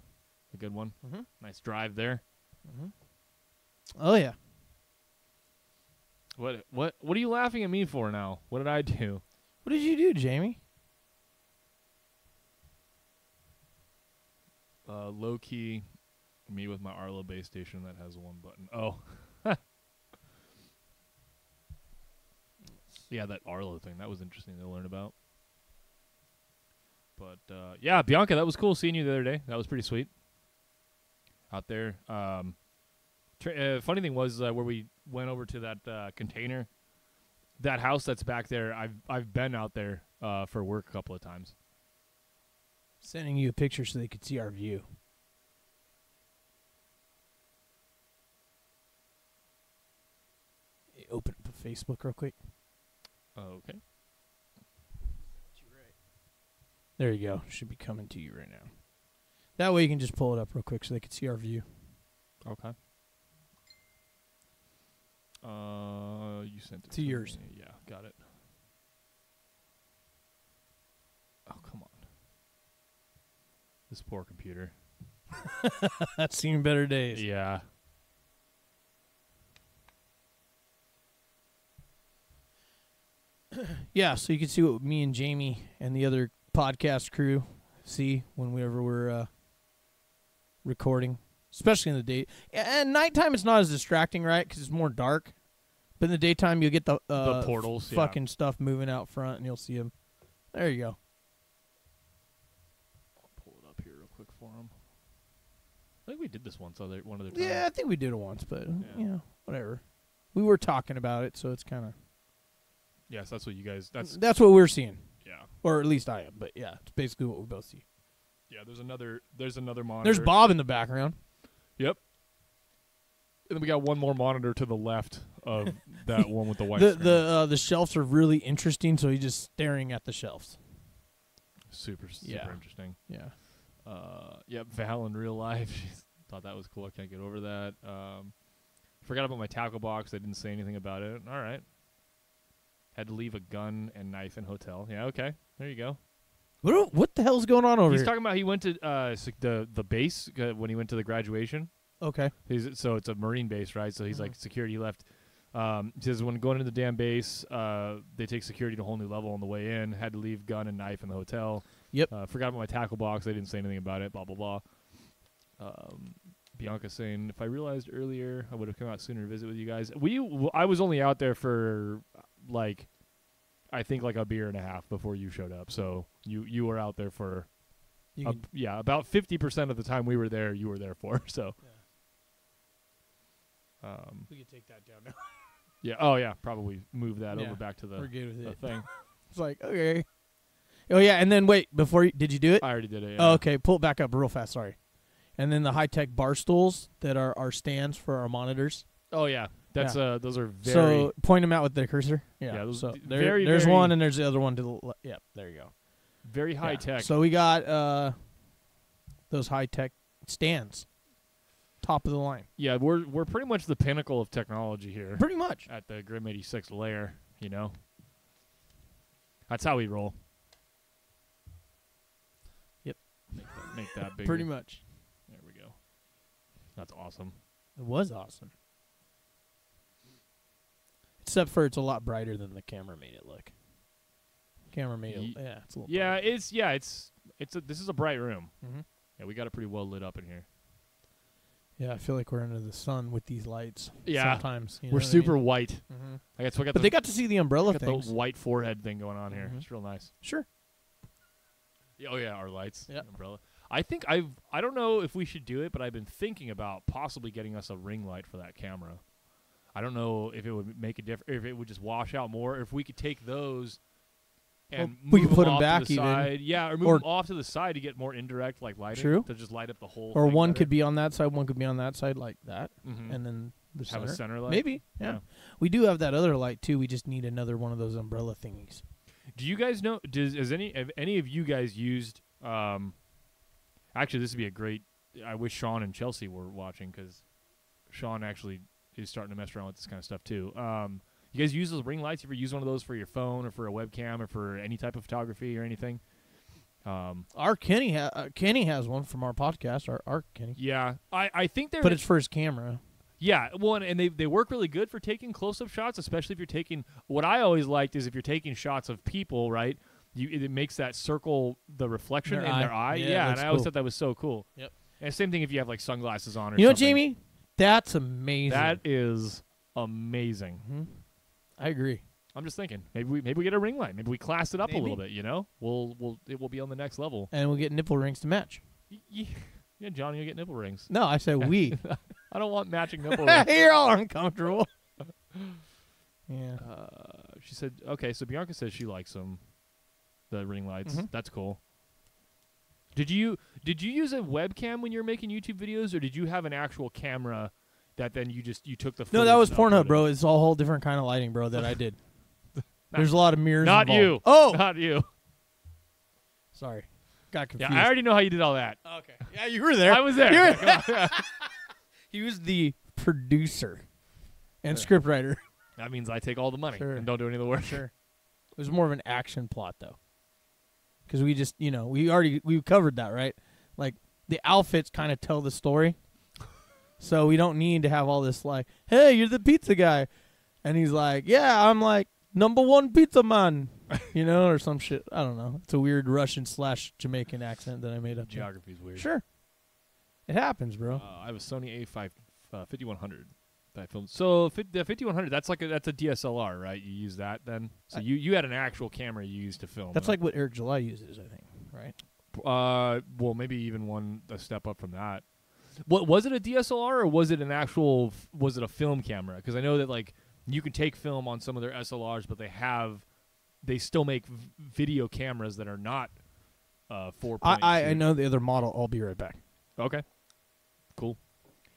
Speaker 1: good one.
Speaker 2: Mhm.
Speaker 1: Nice drive there.
Speaker 2: Oh, yeah.
Speaker 1: What are you laughing at me for now? What did I do?
Speaker 2: What did you do, Jamie?
Speaker 1: Low key, me with my Arlo base station that has one button. Oh. Yeah, that Arlo thing. That was interesting to learn about. But, yeah, Bianca, that was cool seeing you the other day. That was pretty sweet. Out there. Funny thing was where we went over to that container, that house that's back there, I've been out there for work a couple of times.
Speaker 2: Sending you a picture so they could see our view. Hey, open up a Facebook real quick.
Speaker 1: Okay.
Speaker 2: There you go. Should be coming to you right now. That way you can just pull it up real quick so they can see our view.
Speaker 1: Okay. You sent it
Speaker 2: To yours.
Speaker 1: me. Yeah, got it. Oh, come on. This poor computer.
Speaker 2: That's seen better days.
Speaker 1: Yeah.
Speaker 2: Yeah, so you can see what me and Jamie and the other podcast crew see whenever we're recording, especially in the day. And nighttime, it's not as distracting, right? Because it's more dark. But in the daytime, you'll get the
Speaker 1: portals, yeah.
Speaker 2: fucking stuff moving out front, and you'll see them. There you go.
Speaker 1: I'll pull it up here real quick for him. I think we did this one other time.
Speaker 2: Yeah, I think we did it once, but
Speaker 1: Yeah.
Speaker 2: whatever. We were talking about it, so it's kind of
Speaker 1: Yes, that's what you guys. That's
Speaker 2: that's what we're seeing,
Speaker 1: yeah.
Speaker 2: or at least I am. But yeah, it's basically what we both see.
Speaker 1: Yeah, there's another monitor.
Speaker 2: There's Bob in the background.
Speaker 1: Yep. And then we got one more monitor to the left of that one with the white
Speaker 2: The
Speaker 1: screen.
Speaker 2: the shelves are really interesting, so he's just staring at the shelves.
Speaker 1: Super
Speaker 2: Yeah.
Speaker 1: interesting.
Speaker 2: Yeah.
Speaker 1: Yeah, Val in real life. She thought that was cool. I can't get over that. Forgot about my tackle box. I didn't say anything about it. All right. Had to leave a gun and knife in hotel. Yeah, okay. There you go.
Speaker 2: What the hell's going on over
Speaker 1: He's
Speaker 2: here?
Speaker 1: talking about he went to the base when he went to the graduation.
Speaker 2: Okay.
Speaker 1: So it's a Marine base, right? So he's
Speaker 2: Mhm.
Speaker 1: like security left. He says when going into the damn base, they take security to a whole new level on the way in. Had to leave gun and knife in the hotel.
Speaker 2: Yep.
Speaker 1: Forgot about my tackle box. They didn't say anything about it. Blah blah blah. Bianca saying, if I realized earlier, I would have come out sooner to visit with you guys. I was only out there for like I think like a beer and a half before you showed up. So you were out there for
Speaker 2: You can,
Speaker 1: yeah, about 50% of the time we were there, you were there for. So
Speaker 2: we could take that down now.
Speaker 1: yeah, oh yeah, probably move that
Speaker 2: Yeah,
Speaker 1: over back to
Speaker 2: We're
Speaker 1: the
Speaker 2: good with it.
Speaker 1: thing.
Speaker 2: It's like, okay. Oh, yeah, and then wait, did you do it?
Speaker 1: I already did it. Yeah.
Speaker 2: Oh, okay, pull it back up real fast, sorry. And then the high-tech bar stools that are our stands for our monitors.
Speaker 1: Oh yeah, that's those are very.
Speaker 2: So point them out with the cursor. Yeah,
Speaker 1: those
Speaker 2: so
Speaker 1: very,
Speaker 2: there's
Speaker 1: very-
Speaker 2: one and there's the other one to the left. Yeah, there you go.
Speaker 1: very high
Speaker 2: Yeah.
Speaker 1: tech.
Speaker 2: So we got those high-tech stands. Top of the line.
Speaker 1: Yeah, we're pretty much the pinnacle of technology here
Speaker 2: Pretty much.
Speaker 1: at the Grim 86 layer, you know. That's how we roll.
Speaker 2: Yep.
Speaker 1: Make that bigger.
Speaker 2: Pretty much.
Speaker 1: There we go. That's awesome.
Speaker 2: It was awesome. Except for it's a lot brighter than the camera made it look. Camera made it, yeah, it's a little
Speaker 1: Yeah,
Speaker 2: bright.
Speaker 1: this is a bright room.
Speaker 2: Mm-hmm.
Speaker 1: Yeah, we got it pretty well lit up in here.
Speaker 2: Yeah, I feel like we're under the sun with these lights.
Speaker 1: Yeah.
Speaker 2: Sometimes. You know
Speaker 1: We're
Speaker 2: what I
Speaker 1: super
Speaker 2: mean?
Speaker 1: white.
Speaker 2: Mhm.
Speaker 1: I guess we got
Speaker 2: But they got to see the umbrella
Speaker 1: got the
Speaker 2: things.
Speaker 1: white forehead thing going on here.
Speaker 2: Mhm.
Speaker 1: It's real nice.
Speaker 2: Sure.
Speaker 1: Yeah, oh yeah, our lights,
Speaker 2: Yep.
Speaker 1: umbrella. I think I don't know if we should do it, but I've been thinking about possibly getting us a ring light for that camera. I don't know if it would make a difference, if it would just wash out more, or if we could take those and
Speaker 2: we
Speaker 1: move
Speaker 2: could put 'em
Speaker 1: off
Speaker 2: back
Speaker 1: to the
Speaker 2: even.
Speaker 1: side. Yeah, or move
Speaker 2: Or-
Speaker 1: them off to the side to get more indirect like lighting.
Speaker 2: True.
Speaker 1: To just light up the whole
Speaker 2: Or
Speaker 1: thing
Speaker 2: one
Speaker 1: better.
Speaker 2: could be on that side, one could be on that side like that.
Speaker 1: Mhm.
Speaker 2: And then the
Speaker 1: have
Speaker 2: center.
Speaker 1: a center light.
Speaker 2: Maybe. Yeah. We do have that other light too. We just need another one of those umbrella thingies.
Speaker 1: Do you guys know? Have any of you guys used? Actually, this would be a great. I wish Sean and Chelsea were watching because Sean actually is starting to mess around with this kind of stuff too. You guys use those ring lights? You ever use one of those for your phone or for a webcam or for any type of photography or anything?
Speaker 2: Our Kenny has one from our podcast. Our Kenny,
Speaker 1: Yeah, I think they're.
Speaker 2: but it's for his camera.
Speaker 1: Yeah, well, and they work really good for taking close-up shots, especially if you're taking. What I always liked is if you're taking shots of people, right? It makes that circle the reflection
Speaker 2: Their
Speaker 1: in their
Speaker 2: eye.
Speaker 1: eye.
Speaker 2: Yeah, it
Speaker 1: Yeah,
Speaker 2: looks
Speaker 1: and I always
Speaker 2: cool.
Speaker 1: thought that was so cool.
Speaker 2: Yep.
Speaker 1: And same thing if you have like sunglasses on or
Speaker 2: You know,
Speaker 1: something.
Speaker 2: Jamie, that's amazing.
Speaker 1: That is amazing.
Speaker 2: Mhm. I agree.
Speaker 1: I'm just thinking maybe we get a ring light. Maybe we class it up a
Speaker 2: Maybe.
Speaker 1: little bit. You know, it will be on the next level.
Speaker 2: And we'll get nipple rings to match.
Speaker 1: Yeah, Johnny, you get nipple rings.
Speaker 2: No, I said we.
Speaker 1: I don't want matching nipple rings.
Speaker 2: You're all uncomfortable. Yeah.
Speaker 1: She said, okay, so Bianca says she likes them, the ring lights.
Speaker 2: Mhm.
Speaker 1: That's cool. Did you use a webcam when you were making YouTube videos, or did you have an actual camera that then you took the
Speaker 2: No,
Speaker 1: footage
Speaker 2: that was
Speaker 1: and
Speaker 2: Pornhub,
Speaker 1: uploaded?
Speaker 2: bro. It's a whole different kind of lighting, bro, that I did. There's a lot of mirrors
Speaker 1: Not
Speaker 2: involved.
Speaker 1: you.
Speaker 2: Oh,
Speaker 1: Not you.
Speaker 2: sorry. Got
Speaker 1: Yeah,
Speaker 2: confused.
Speaker 1: I already know how you did all that.
Speaker 2: Okay. Yeah, you were there.
Speaker 1: I was there.
Speaker 2: You were
Speaker 1: Yeah, come on.
Speaker 2: He was the producer and scriptwriter.
Speaker 1: That means I take all the money
Speaker 2: Sure.
Speaker 1: and don't do any of the work.
Speaker 2: Sure. It was more of an action plot, though. Because we just, we covered that, right? Like, the outfits kind of tell the story. So we don't need to have all this, like, hey, you're the pizza guy. And he's like, yeah, I'm like, #1 pizza man. Or some shit. I don't know. It's a weird Russian/Jamaican accent that I made up. there.
Speaker 1: Geography's weird.
Speaker 2: Sure. It happens, bro.
Speaker 1: I have a Sony A5 5100 that I filmed. So the 5100, that's a DSLR, right? You use that then. So you had an actual camera you used to film.
Speaker 2: That's like what Eric July uses, I think, right?
Speaker 1: well, maybe even a step up from that. What was it, a DSLR or was it an actual? Was it a film camera? Because I know that like you can take film on some of their SLRs, but they still make video cameras that are not 4.2.
Speaker 2: I know the other model. I'll be right back.
Speaker 1: Okay, cool.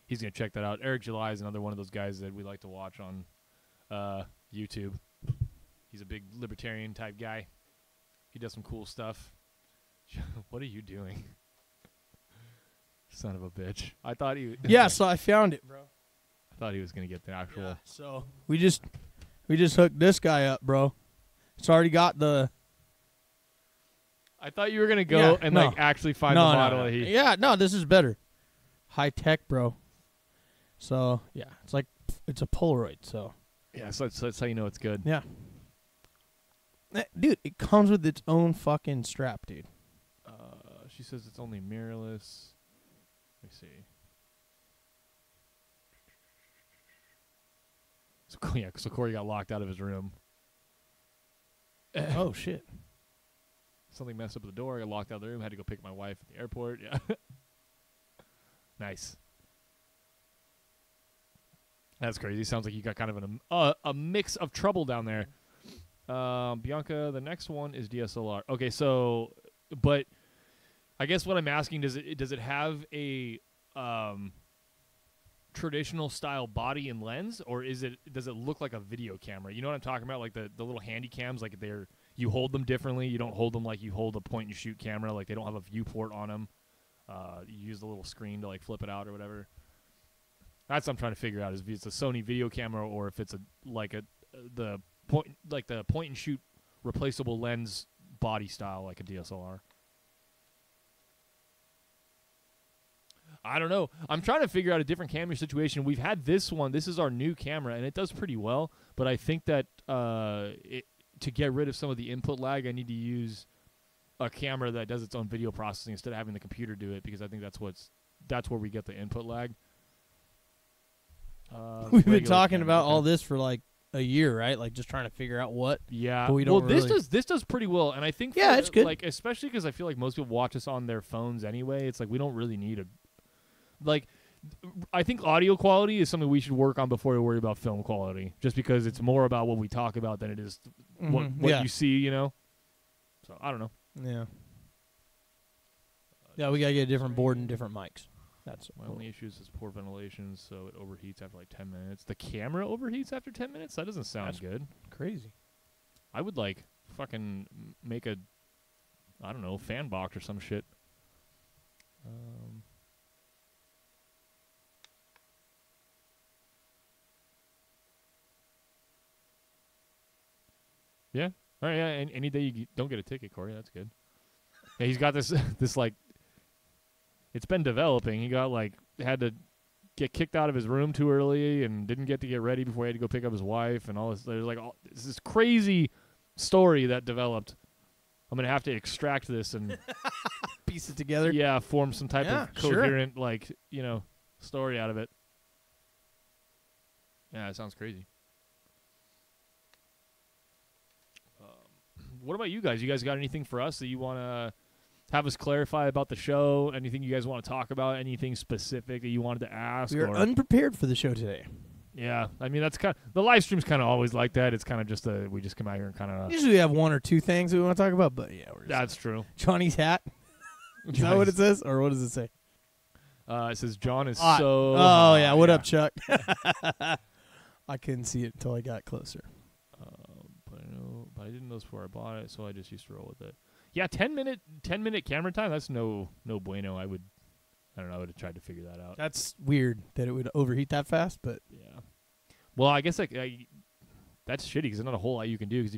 Speaker 1: He's gonna check that out. Eric July is another one of those guys that we like to watch on YouTube. He's a big libertarian type guy. He does some cool stuff. What are you doing? Son of a bitch. I thought he
Speaker 2: Yeah, so I found it, bro.
Speaker 1: I thought he was gonna get the actual.
Speaker 2: Yeah, so we just hooked this guy up, bro. It's already got the
Speaker 1: I thought you were gonna go and
Speaker 2: no.
Speaker 1: like actually find
Speaker 2: no,
Speaker 1: the
Speaker 2: no,
Speaker 1: model
Speaker 2: no.
Speaker 1: that he.
Speaker 2: Yeah, no, this is better. High tech, bro. So yeah, it's a Polaroid. So
Speaker 1: Yeah, so that's how you know it's good.
Speaker 2: yeah, dude, it comes with its own fucking strap, dude.
Speaker 1: She says it's only mirrorless. Let me see. So Corey got locked out of his room.
Speaker 2: Oh shit.
Speaker 1: Something messed up at the door. I got locked out of the room. Had to go pick my wife at the airport. Yeah. Nice. That's crazy. Sounds like you got kind of a mix of trouble down there. Bianca, the next one is DSLR. Okay, so, but I guess what I'm asking, does it have a traditional style body and lens, or does it look like a video camera? You know what I'm talking about? Like the little handy cams, like you hold them differently. You don't hold them like you hold a point and shoot camera. Like they don't have a viewport on them. You use the little screen to like flip it out or whatever. That's what I'm trying to figure out, is if it's a Sony video camera or if it's the point and shoot replaceable lens body style like a DSLR. I don't know. I'm trying to figure out a different camera situation. We've had this one. This is our new camera, and it does pretty well. But I think that to get rid of some of the input lag, I need to use a camera that does its own video processing instead of having the computer do it, because I think that's where we get the input lag.
Speaker 2: We've been talking about all this for like a year, right? Like just trying to figure out what.
Speaker 1: Yeah.
Speaker 2: But we don't
Speaker 1: this does pretty well, and I think
Speaker 2: it's good.
Speaker 1: Like especially because I feel like most people watch us on their phones anyway. It's like we don't really need I think audio quality is something we should work on before we worry about film quality, just because it's more about what we talk about than it is what you see, you know? So, I don't know.
Speaker 2: Yeah. Yeah, we got to get a different board and different mics. That's
Speaker 1: my only issue is poor ventilation, so it overheats after like 10 minutes. The camera overheats after 10 minutes? That doesn't sound good.
Speaker 2: Crazy.
Speaker 1: I would fucking make a, I don't know, fan box or some shit. Yeah. All right. Yeah. Any day you don't get a ticket, Corey, that's good. Yeah, he's got this it's been developing. He got had to get kicked out of his room too early and didn't get to get ready before he had to go pick up his wife and all this. There's this crazy story that developed. I'm gonna have to extract this and
Speaker 2: piece it together.
Speaker 1: Yeah, form some type of coherent story out of it. Yeah, it sounds crazy. What about you guys? You guys got anything for us that you want to have us clarify about the show? Anything you guys want to talk about? Anything specific that you wanted to ask?
Speaker 2: We are unprepared for the show today.
Speaker 1: Yeah, I mean, that's the live stream's kind of always like that. It's kind of just we just come out here and kind of.
Speaker 2: Usually we have one or two things we want to talk about, but yeah,
Speaker 1: that's true.
Speaker 2: Johnny's hat. Is that what it says, or what does it say?
Speaker 1: It says John is
Speaker 2: hot.
Speaker 1: so.
Speaker 2: Oh
Speaker 1: hot.
Speaker 2: yeah, what up, Chuck? I couldn't see it until I got closer.
Speaker 1: But I didn't know this before I bought it, so I just used to roll with it. Yeah, 10-minute camera time. That's no bueno. I would have tried to figure that out.
Speaker 2: That's weird that it would overheat that fast, but
Speaker 1: yeah. Well, I guess that's shitty because there's not a whole lot you can do. Because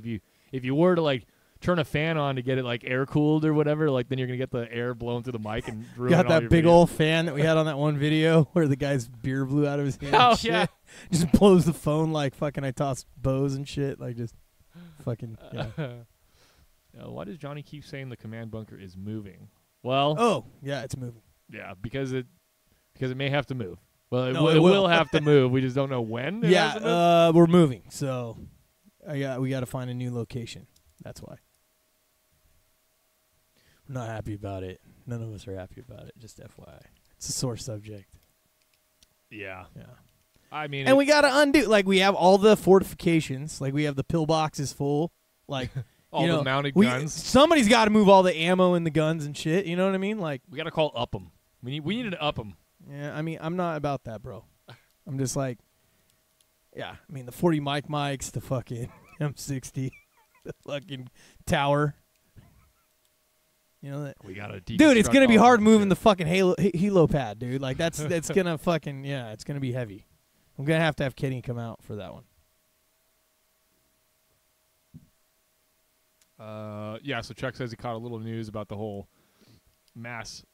Speaker 1: if you were to turn a fan on to get it air cooled or whatever, then you're gonna get the air blowing through the mic and ruin
Speaker 2: got
Speaker 1: all
Speaker 2: that
Speaker 1: your
Speaker 2: big
Speaker 1: video.
Speaker 2: old fan that we had on that one video where the guy's beer blew out of his hand.
Speaker 1: Oh
Speaker 2: and shit.
Speaker 1: yeah,
Speaker 2: just blows the phone like fucking. I toss bows and shit just. Fucking yeah.
Speaker 1: Why does Johnny keep saying the command bunker is moving? Well,
Speaker 2: oh yeah, it's moving.
Speaker 1: Yeah, because it may have to move. Well, it,
Speaker 2: No,
Speaker 1: it will have to move. We just don't know when.
Speaker 2: Yeah, we're moving, so we got to find a new location. That's why. We're not happy about it. None of us are happy about it. Just FYI, it's a sore subject.
Speaker 1: Yeah.
Speaker 2: Yeah.
Speaker 1: I mean,
Speaker 2: and we got to undo. We have all the fortifications. We have the pillboxes full.
Speaker 1: all the mounted guns.
Speaker 2: Somebody's got to move all the ammo and the guns and shit. You know what I mean?
Speaker 1: We got to call Upham. We need to up them.
Speaker 2: Yeah, I mean, I'm not about that, bro. I'm just yeah. I mean, the 40 mics, the fucking M60, the fucking tower. You know that.
Speaker 1: We gotta.
Speaker 2: Dude, it's gonna be hard moving the fucking helo pad, dude. That's gonna fucking it's gonna be heavy. I'm going to have Kenny come out for that one.
Speaker 1: Yeah, so Chuck says he caught a little news about the whole mass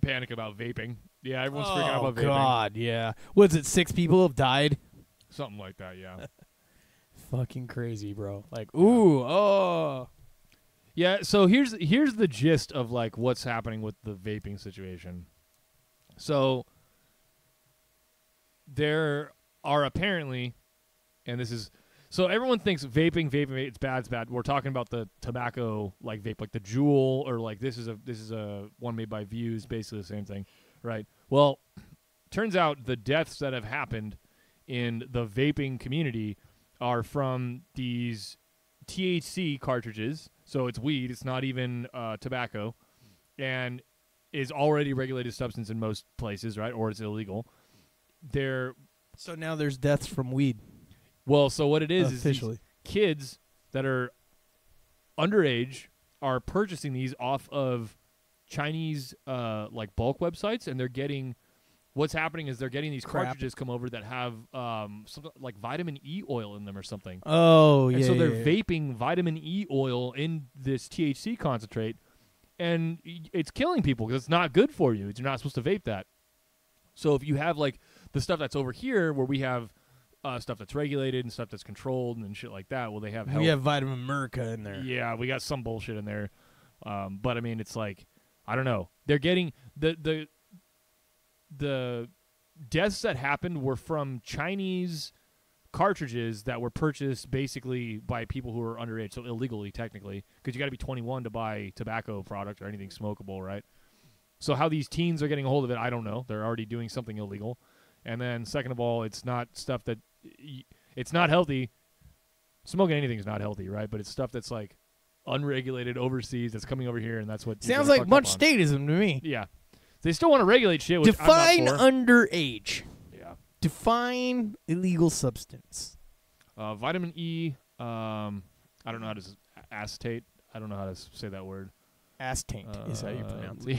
Speaker 1: panic about vaping. Yeah, everyone's freaking out about vaping.
Speaker 2: Oh, God, yeah. Was it 6 people have died?
Speaker 1: Something like that, yeah.
Speaker 2: Fucking crazy, bro. Ooh, oh.
Speaker 1: Yeah, so here's the gist of, what's happening with the vaping situation. So there are apparently, and this is So everyone thinks vaping, it's bad, it's bad. We're talking about the tobacco like vape, like the Juul, or like this is a one made by Views, basically the same thing, right? Well, turns out the deaths that have happened in the vaping community are from these THC cartridges. So it's weed, it's not even tobacco, and is already regulated substance in most places, right? Or it's illegal.
Speaker 2: So now there's deaths from weed.
Speaker 1: Well, so what it is
Speaker 2: Officially.
Speaker 1: these kids that are underage are purchasing these off of Chinese like bulk websites, and they're getting what's happening is they're getting these
Speaker 2: Crap.
Speaker 1: cartridges come over that have something like vitamin E oil in them or something.
Speaker 2: Oh, yeah.
Speaker 1: And so they're
Speaker 2: yeah.
Speaker 1: vaping vitamin E oil in this THC concentrate, and it's killing people because it's not good for you. You're not supposed to vape that. So if you have like the stuff that's over here where we have stuff that's regulated and stuff that's controlled and shit like that, well, they have
Speaker 2: We have vitamin America in there.
Speaker 1: yeah, we got some bullshit in there. But I mean, it's like, I don't know. They're getting the deaths that happened were from Chinese cartridges that were purchased basically by people who are underage, so illegally technically, because you got to be 21 to buy tobacco product or anything smokable, right? So how these teens are getting a hold of it, I don't know. They're already doing something illegal. And then second of all, it's not stuff that it's not healthy. Smoking anything is not healthy, right? But it's stuff that's like unregulated overseas that's coming over here, and that's what
Speaker 2: Sounds like much statism to me.
Speaker 1: Yeah, they still want to regulate shit. Which
Speaker 2: Define
Speaker 1: I'm not for.
Speaker 2: underage.
Speaker 1: Yeah,
Speaker 2: Define illegal substance.
Speaker 1: vitamin E. I don't know how to acetate. I don't know how to say that word.
Speaker 2: Ass-taint is how you pronounce it.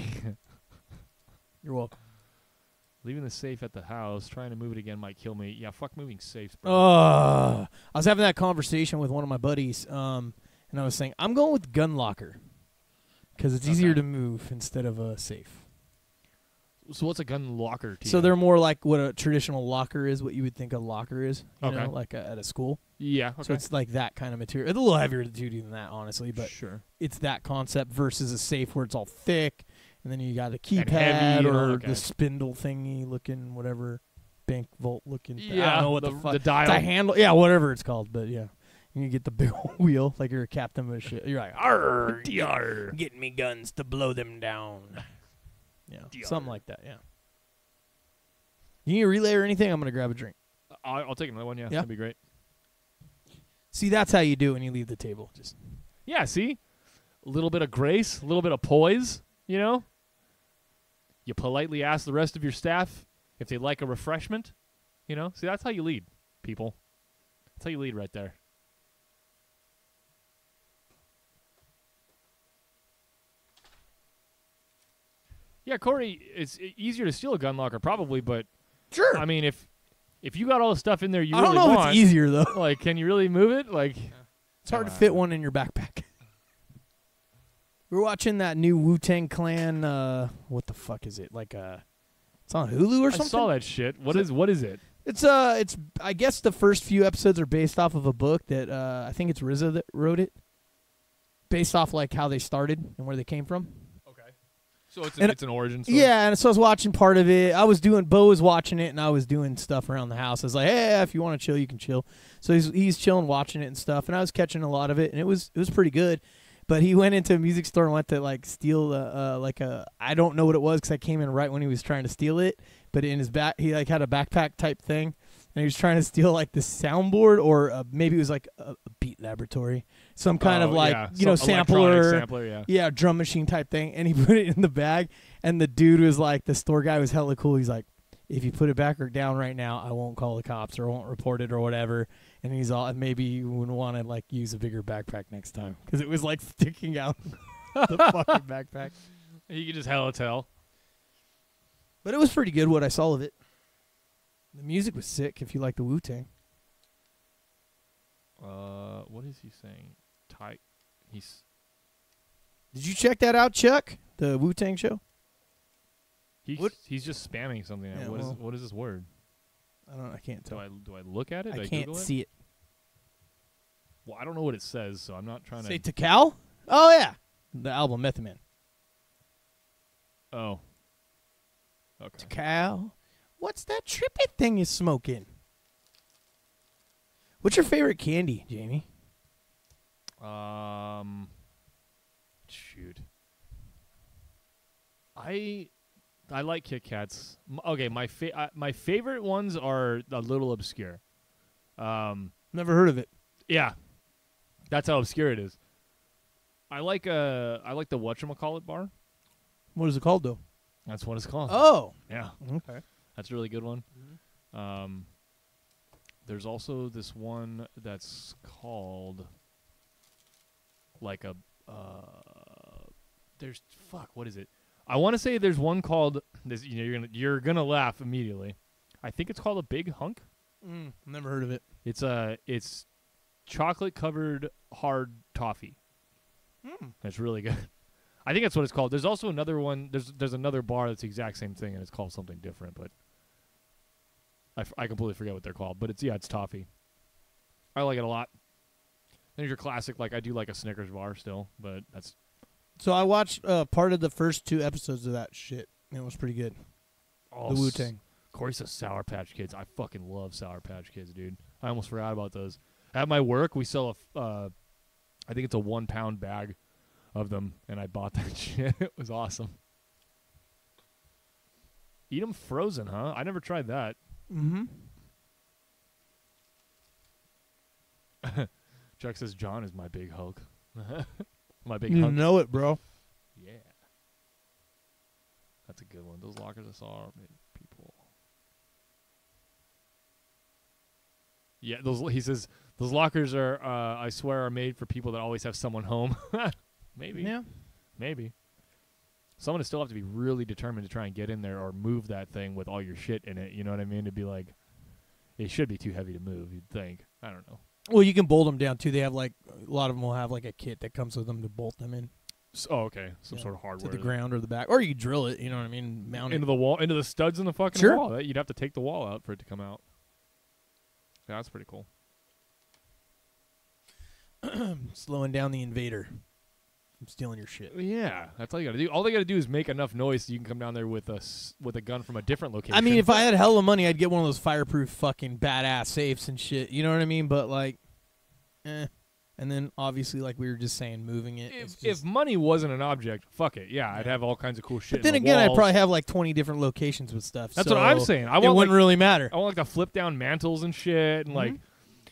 Speaker 2: You're welcome.
Speaker 1: Leaving the safe at the house, trying to move it again might kill me. Yeah, fuck moving safes, bro.
Speaker 2: I was having that conversation with one of my buddies, and I was saying, I'm going with gun locker because it's easier to move instead of a safe.
Speaker 1: So what's a gun locker to
Speaker 2: So
Speaker 1: you?
Speaker 2: they're more like what a traditional locker is, what you would think a locker is, you
Speaker 1: Okay.
Speaker 2: know, like at a school.
Speaker 1: Yeah, okay.
Speaker 2: So it's like that kind of material. It's a little heavier duty than that, honestly, but
Speaker 1: sure.
Speaker 2: it's that concept versus a safe where it's all thick, and then you got a
Speaker 1: heavy
Speaker 2: keypad
Speaker 1: and all,
Speaker 2: or
Speaker 1: okay.
Speaker 2: the spindle thingy looking, whatever, bank vault looking. I
Speaker 1: Yeah,
Speaker 2: don't know what
Speaker 1: the
Speaker 2: fuck.
Speaker 1: dial.
Speaker 2: It's a handle, yeah, whatever it's called, but yeah. You get the big old wheel like you're a captain of a ship. You're like, arr,
Speaker 1: DR.
Speaker 2: get me guns to blow them down. Yeah,
Speaker 1: DR.
Speaker 2: something like that, yeah. You need a relay or anything? I'm going to grab a drink.
Speaker 1: I'll take another one. Yeah,
Speaker 2: Yeah?
Speaker 1: that'd be great.
Speaker 2: See, that's how you do it when you leave the table. Just
Speaker 1: Yeah, see, a little bit of grace, a little bit of poise. You know, you politely ask the rest of your staff if they'd like a refreshment. You know, see, that's how you lead, people. That's how you lead right there. Yeah, Corey, it's easier to steal a gun locker probably, but
Speaker 2: sure.
Speaker 1: I mean, if you got all the stuff in there you
Speaker 2: I
Speaker 1: really
Speaker 2: don't know
Speaker 1: want,
Speaker 2: if it's easier though.
Speaker 1: like, can you really move it? Like,
Speaker 2: It's hard to fit one in your backpack. We're watching that new Wu-Tang Clan. What the fuck is it? Like it's on Hulu or
Speaker 1: I
Speaker 2: something.
Speaker 1: saw that shit. What is it?
Speaker 2: It's I guess the first few episodes are based off of a book that I think it's RZA that wrote it. Based off like how they started and where they came from.
Speaker 1: Okay. So it's
Speaker 2: And-
Speaker 1: it's an origin story.
Speaker 2: Yeah, and so I was watching part of it. Bo was watching it, and I was doing stuff around the house. I was like, hey, if you want to chill, you can chill. So he's chilling, watching it and stuff, and I was catching a lot of it, and it was pretty good. But he went into a music store and went to like steal I don't know what it was because I came in right when he was trying to steal it. But in his back, he like had a backpack type thing, and he was trying to steal like the soundboard or maybe it was like a Beat Laboratory, some kind of like
Speaker 1: Some
Speaker 2: sampler,
Speaker 1: sampler, yeah.
Speaker 2: drum machine type thing. And he put it in the bag, and the dude was like, the store guy was hella cool. He's like, if you put it back or down right now, I won't call the cops or won't report it or whatever. And he's all, maybe you would want to like use a bigger backpack next time because it was like sticking out the fucking backpack.
Speaker 1: You could just hella tell.
Speaker 2: But it was pretty good what I saw of it. The music was sick if you like the Wu-Tang.
Speaker 1: What is he saying?
Speaker 2: Did you check that out, Chuck? The Wu-Tang show?
Speaker 1: He's just spamming something.
Speaker 2: Yeah,
Speaker 1: What is this word?
Speaker 2: I don't know. I can't tell.
Speaker 1: Do I look at it? Do
Speaker 2: I
Speaker 1: I
Speaker 2: can't
Speaker 1: Google it?
Speaker 2: see it.
Speaker 1: Well, I don't know what it says, so I'm not trying
Speaker 2: Say
Speaker 1: to.
Speaker 2: Tikal? Oh, yeah. The album Method Man.
Speaker 1: Oh. Okay.
Speaker 2: Tikal? What's that trippy thing you're smoking? What's your favorite candy, Jamie?
Speaker 1: Shoot. I like Kit Kats. Okay, my favorite ones are a little obscure.
Speaker 2: Never heard of it.
Speaker 1: Yeah, that's how obscure it is. I like the whatchamacallit bar.
Speaker 2: What is it called, though?
Speaker 1: That's what it's called.
Speaker 2: Oh.
Speaker 1: Yeah,
Speaker 2: Okay.
Speaker 1: that's a really good one. There's also this one that's called like a there's what is it? I want to say there's one called this. You're gonna laugh immediately. I think it's called a Big Hunk.
Speaker 2: Never heard of it.
Speaker 1: It's chocolate covered hard toffee. That's really good. I think that's what it's called. There's also another one. There's another bar that's the exact same thing, and it's called something different, but I completely forget what they're called. But it's toffee. I like it a lot. There's your classic. Like I do like a Snickers bar still, but that's.
Speaker 2: So I watched part of the first 2 episodes of that shit. And it was pretty good.
Speaker 1: Oh,
Speaker 2: the Wu-Tang.
Speaker 1: Corey says Sour Patch Kids. I fucking love Sour Patch Kids, dude. I almost forgot about those. At my work, we sell I think it's a 1 pound bag of them, and I bought that shit. It was awesome. Eat them frozen, huh? I never tried that.
Speaker 2: Mm-hmm.
Speaker 1: Chuck says John is my big Hulk. My big
Speaker 2: You
Speaker 1: Hulk.
Speaker 2: know it, bro.
Speaker 1: Yeah. That's a good one. Those lockers I saw are made people. Yeah, he says those lockers are I swear are made for people that always have someone home. Maybe.
Speaker 2: Yeah.
Speaker 1: Maybe. Someone would still have to be really determined to try and get in there or move that thing with all your shit in it, you know what I mean? To be like it should be too heavy to move, you'd think. I don't know.
Speaker 2: Well, you can bolt them down too. They have a lot of them will have like a kit that comes with them to bolt them in.
Speaker 1: Okay. Some sort of hardware.
Speaker 2: To the ground or the back. Or you drill it, you know what I mean? Mount
Speaker 1: into
Speaker 2: it.
Speaker 1: the wall, into the studs in the fucking
Speaker 2: Sure.
Speaker 1: wall. You'd have to take the wall out for it to come out. Yeah, that's pretty cool.
Speaker 2: Slowing down the invader from stealing your shit.
Speaker 1: Yeah, that's all you got to do. All they got to do is make enough noise so you can come down there with a gun from a different location.
Speaker 2: I mean, if I had hella money, I'd get one of those fireproof fucking badass safes and shit. You know what I mean? But and then obviously, like we were just saying, moving it.
Speaker 1: If money wasn't an object, fuck it. Yeah, I'd have all kinds of cool shit.
Speaker 2: But then again, I'd probably have like 20 different locations with stuff.
Speaker 1: That's
Speaker 2: so
Speaker 1: what I'm saying.
Speaker 2: It wouldn't really matter.
Speaker 1: I want like the flip down mantles and shit, and like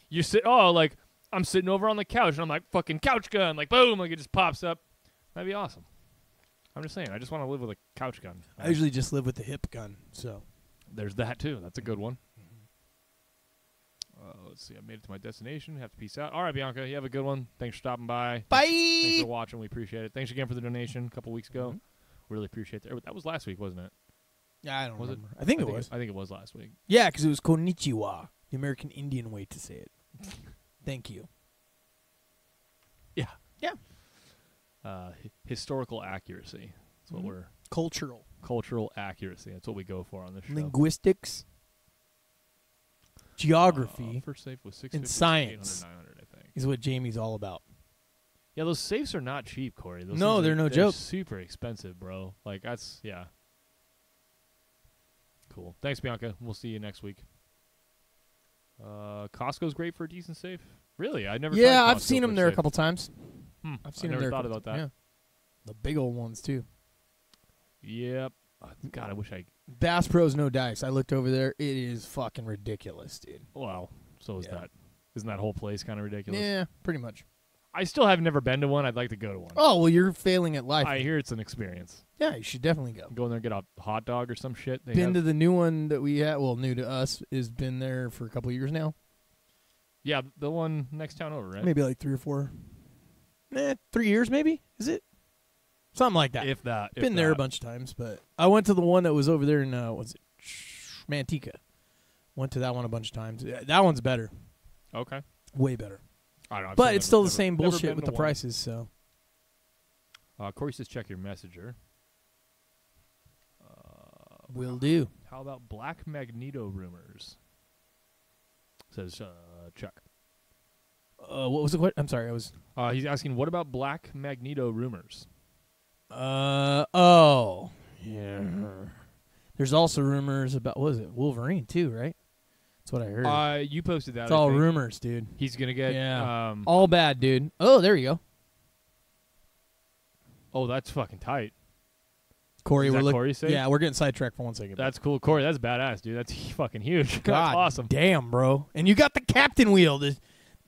Speaker 1: you sit. Oh, like I'm sitting over on the couch, and I'm like fucking couch gun, like boom, like it just pops up. That'd be awesome. I'm just saying. I just want to live with a couch gun.
Speaker 2: I usually just live with the hip gun. So
Speaker 1: there's that too. That's a good one. Let's see. I made it to my destination. Have to peace out. All right, Bianca. You have a good one. Thanks for stopping by.
Speaker 2: Bye.
Speaker 1: Thanks for watching. We appreciate it. Thanks again for the donation a couple weeks ago. Really appreciate that. That was last week, wasn't it?
Speaker 2: Yeah, I don't
Speaker 1: was
Speaker 2: remember.
Speaker 1: It?
Speaker 2: I think it was.
Speaker 1: I think it was last week.
Speaker 2: Yeah, because it was konnichiwa, the American Indian way to say it. Thank you.
Speaker 1: Yeah.
Speaker 2: Yeah.
Speaker 1: Historical accuracy. That's what we're... Cultural accuracy. That's what we go for on this show.
Speaker 2: Linguistics. Geography.
Speaker 1: First safe was 650,
Speaker 2: and science
Speaker 1: 800, 900, I think.
Speaker 2: Is what Jamie's all about.
Speaker 1: Yeah, those safes are not cheap, Corey.
Speaker 2: No, they're no joke.
Speaker 1: Super expensive, bro. Like, that's... Yeah. Cool. Thanks, Bianca. We'll see you next week. Costco's great for a decent safe. Really? I never.
Speaker 2: Yeah,
Speaker 1: tried
Speaker 2: I've seen them there a couple times.
Speaker 1: I've seen them there. Thought about that.
Speaker 2: Yeah. The big old ones too.
Speaker 1: Yep. God, I wish I.
Speaker 2: Bass Pro's no dice. I looked over there. It is fucking ridiculous, dude.
Speaker 1: Wow. So is that? Isn't that whole place kind of ridiculous?
Speaker 2: Yeah, pretty much.
Speaker 1: I still have never been to one. I'd like to go to one.
Speaker 2: Oh well, you're failing at life.
Speaker 1: I hear it's an experience.
Speaker 2: Yeah, you should definitely go.
Speaker 1: Go in there and get a hot dog or some shit.
Speaker 2: Been to the new one that we had. Well, new to us is been there for a couple of years now.
Speaker 1: Yeah, the one next town over, right?
Speaker 2: Maybe like 3 or 4. 3 years maybe. Is it? Something like that.
Speaker 1: If that.
Speaker 2: Been there a bunch of times, but I went to the one that was over there in was it Manteca. Went to that one a bunch of times. Yeah, that one's better.
Speaker 1: Okay.
Speaker 2: Way better.
Speaker 1: I don't know.
Speaker 2: But it's still the same bullshit with the prices. So.
Speaker 1: Corey says check your messenger.
Speaker 2: Will do.
Speaker 1: How about Black Magneto rumors? Says Chuck.
Speaker 2: What was the question? I'm sorry, I was.
Speaker 1: He's asking, what about Black Magneto rumors?
Speaker 2: Oh. Yeah. There's also rumors about, what was it, Wolverine too, right? That's what I heard.
Speaker 1: You posted that.
Speaker 2: It's
Speaker 1: I
Speaker 2: all
Speaker 1: think.
Speaker 2: rumors, dude.
Speaker 1: He's gonna get.
Speaker 2: Yeah. All bad, dude. Oh, there you go.
Speaker 1: Oh, that's fucking tight.
Speaker 2: Corey,
Speaker 1: Is
Speaker 2: we're
Speaker 1: that
Speaker 2: looking.
Speaker 1: Corey's sake?
Speaker 2: Yeah, we're getting sidetracked for 1 second.
Speaker 1: That's cool, Corey. That's badass, dude. That's fucking huge.
Speaker 2: God
Speaker 1: That's awesome.
Speaker 2: damn, bro. And you got the captain wheel.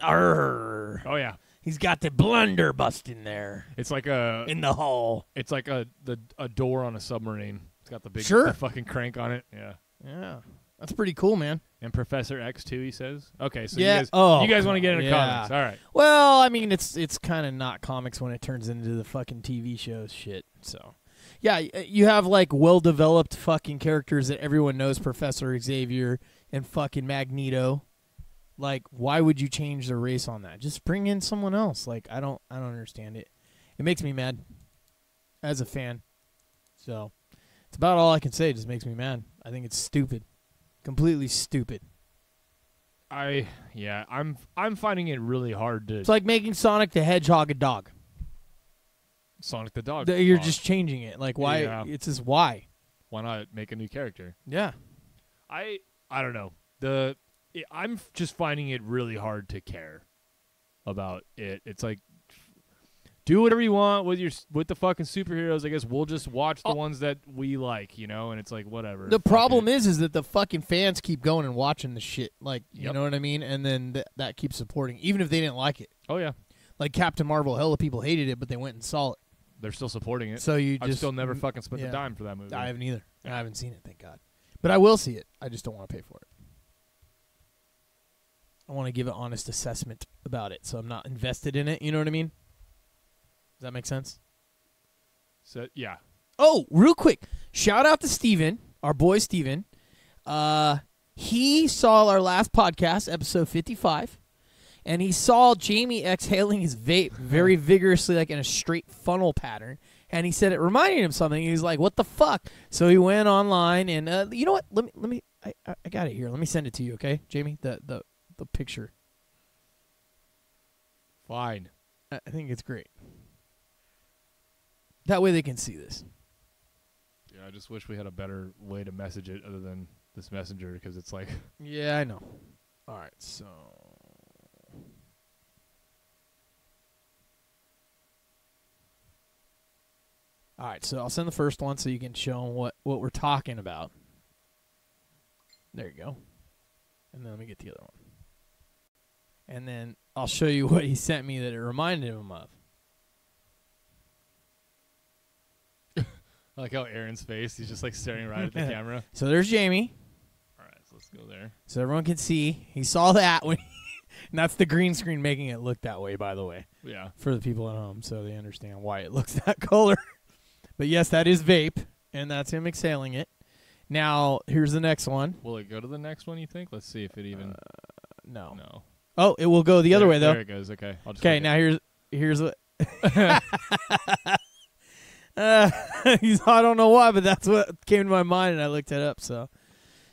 Speaker 2: Arrgh.
Speaker 1: Oh yeah,
Speaker 2: He's got the blunderbuss in there
Speaker 1: it's like a
Speaker 2: in the hull.
Speaker 1: it's like a door on a submarine. It's got the big
Speaker 2: Sure.
Speaker 1: the fucking crank on it. Yeah.
Speaker 2: Yeah, that's pretty cool, man.
Speaker 1: And Professor X too, he says. Okay, so
Speaker 2: Yeah.
Speaker 1: you guys want to get into
Speaker 2: Yeah.
Speaker 1: comics. All right.
Speaker 2: Well, I mean, it's kind of not comics when it turns into the fucking TV shows shit. So, yeah, you have like well-developed fucking characters that everyone knows, Professor Xavier and fucking Magneto. Like, why would you change the race on that? Just bring in someone else. Like, I don't understand it. It makes me mad as a fan. So, it's about all I can say. It just makes me mad. I think it's stupid. Completely stupid.
Speaker 1: I'm finding it really hard to
Speaker 2: It's like making Sonic the Hedgehog a dog.
Speaker 1: Sonic the Dog.
Speaker 2: You're
Speaker 1: dog.
Speaker 2: just changing it. Like, why?
Speaker 1: Yeah.
Speaker 2: It's just why.
Speaker 1: Why not make a new character?
Speaker 2: Yeah.
Speaker 1: I don't know. I'm just finding it really hard to care about it. It's like, do whatever you want with the fucking superheroes. I guess we'll just watch the ones that we like, And it's like whatever.
Speaker 2: The problem is that the fucking fans keep going and watching the shit. Like, you
Speaker 1: Yep.
Speaker 2: know what I mean? And then that keeps supporting, even if they didn't like it.
Speaker 1: Oh yeah,
Speaker 2: Like Captain Marvel, hella people hated it, but they went and saw it.
Speaker 1: they're still supporting it.
Speaker 2: So you
Speaker 1: I've
Speaker 2: just
Speaker 1: still never fucking spent
Speaker 2: yeah.
Speaker 1: a dime for that movie.
Speaker 2: I haven't either. I haven't seen it, thank God. But I will see it. I just don't want to pay for it. I want to give an honest assessment about it, so I'm not invested in it. You know what I mean? Does that make sense?
Speaker 1: So yeah,
Speaker 2: Oh, real quick. Shout out to Steven, our boy Steven. He saw our last podcast, episode 55, and he saw Jamie exhaling his vape very vigorously, like in a straight funnel pattern. And he said it reminded him something. He's like, "What the fuck?" So he went online and you know what? Let me. I got it here. Let me send it to you, okay, Jamie? The picture.
Speaker 1: fine.
Speaker 2: I think it's great. That way they can see this.
Speaker 1: Yeah, I just wish we had a better way to message it other than this messenger because it's like,
Speaker 2: Yeah, I know. All right, so. All right, so I'll send the first one so you can show them what we're talking about. There you go. And then let me get the other one. And then I'll show you what he sent me that it reminded him of.
Speaker 1: I like how Aaron's face. He's just like staring right at the camera.
Speaker 2: So there's Jamie.
Speaker 1: All right, so let's go there.
Speaker 2: So everyone can see. He saw that when and that's the green screen making it look that way, by the way,
Speaker 1: Yeah.
Speaker 2: for the people at home, so they understand why it looks that color. But yes, that is vape, and that's him exhaling it. Now, here's the next one.
Speaker 1: Will it go to the next one, you think? Let's see if it even...
Speaker 2: No.
Speaker 1: No.
Speaker 2: Oh, it will go the other way, though.
Speaker 1: There it goes. Okay. I'll just
Speaker 2: Okay,
Speaker 1: look
Speaker 2: now here's what... I don't know why, but that's what came to my mind, and I looked it up, so...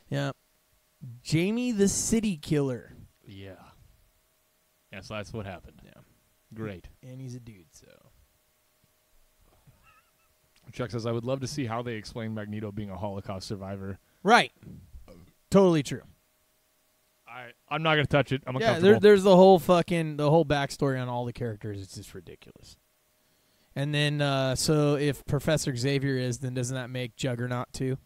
Speaker 2: Yeah. Jamie the City Killer.
Speaker 1: Yeah. Yeah, so that's what happened.
Speaker 2: Yeah.
Speaker 1: Great.
Speaker 2: And he's a dude, so...
Speaker 1: Chuck says, I would love to see how they explain Magneto being a Holocaust survivor.
Speaker 2: Right. Totally true.
Speaker 1: I'm not going to touch it. I'm
Speaker 2: Yeah,
Speaker 1: uncomfortable.
Speaker 2: there's the whole backstory on all the characters. It's just ridiculous. And then, so if Professor Xavier is, then doesn't that make Juggernaut too?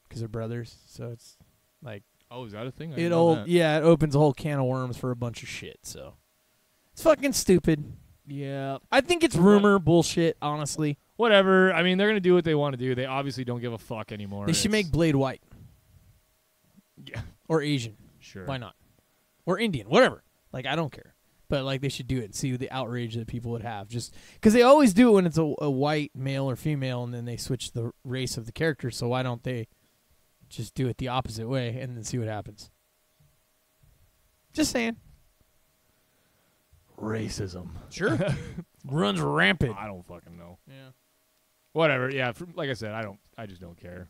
Speaker 2: Because they're brothers. So it's like
Speaker 1: Oh, is that a thing? I
Speaker 2: it
Speaker 1: didn't know that.
Speaker 2: it opens a whole can of worms for a bunch of shit. So it's fucking stupid.
Speaker 1: Yeah.
Speaker 2: I think it's rumor bullshit. Honestly,
Speaker 1: Whatever. I mean, they're going to do what they want to do. They obviously don't give a fuck anymore.
Speaker 2: they should
Speaker 1: It's-
Speaker 2: make Blade white
Speaker 1: Yeah.
Speaker 2: or Asian.
Speaker 1: Sure.
Speaker 2: Why not? Or Indian, whatever. Like, I don't care. But, like, they should do it and see the outrage that people would have. Just because they always do it when it's a white male or female, and then they switch the race of the character. So why don't they just do it the opposite way and then see what happens? Just saying.
Speaker 1: Racism.
Speaker 2: Sure. Runs rampant.
Speaker 1: I don't fucking know.
Speaker 2: Yeah.
Speaker 1: Whatever. Yeah. Like I said, I just don't care.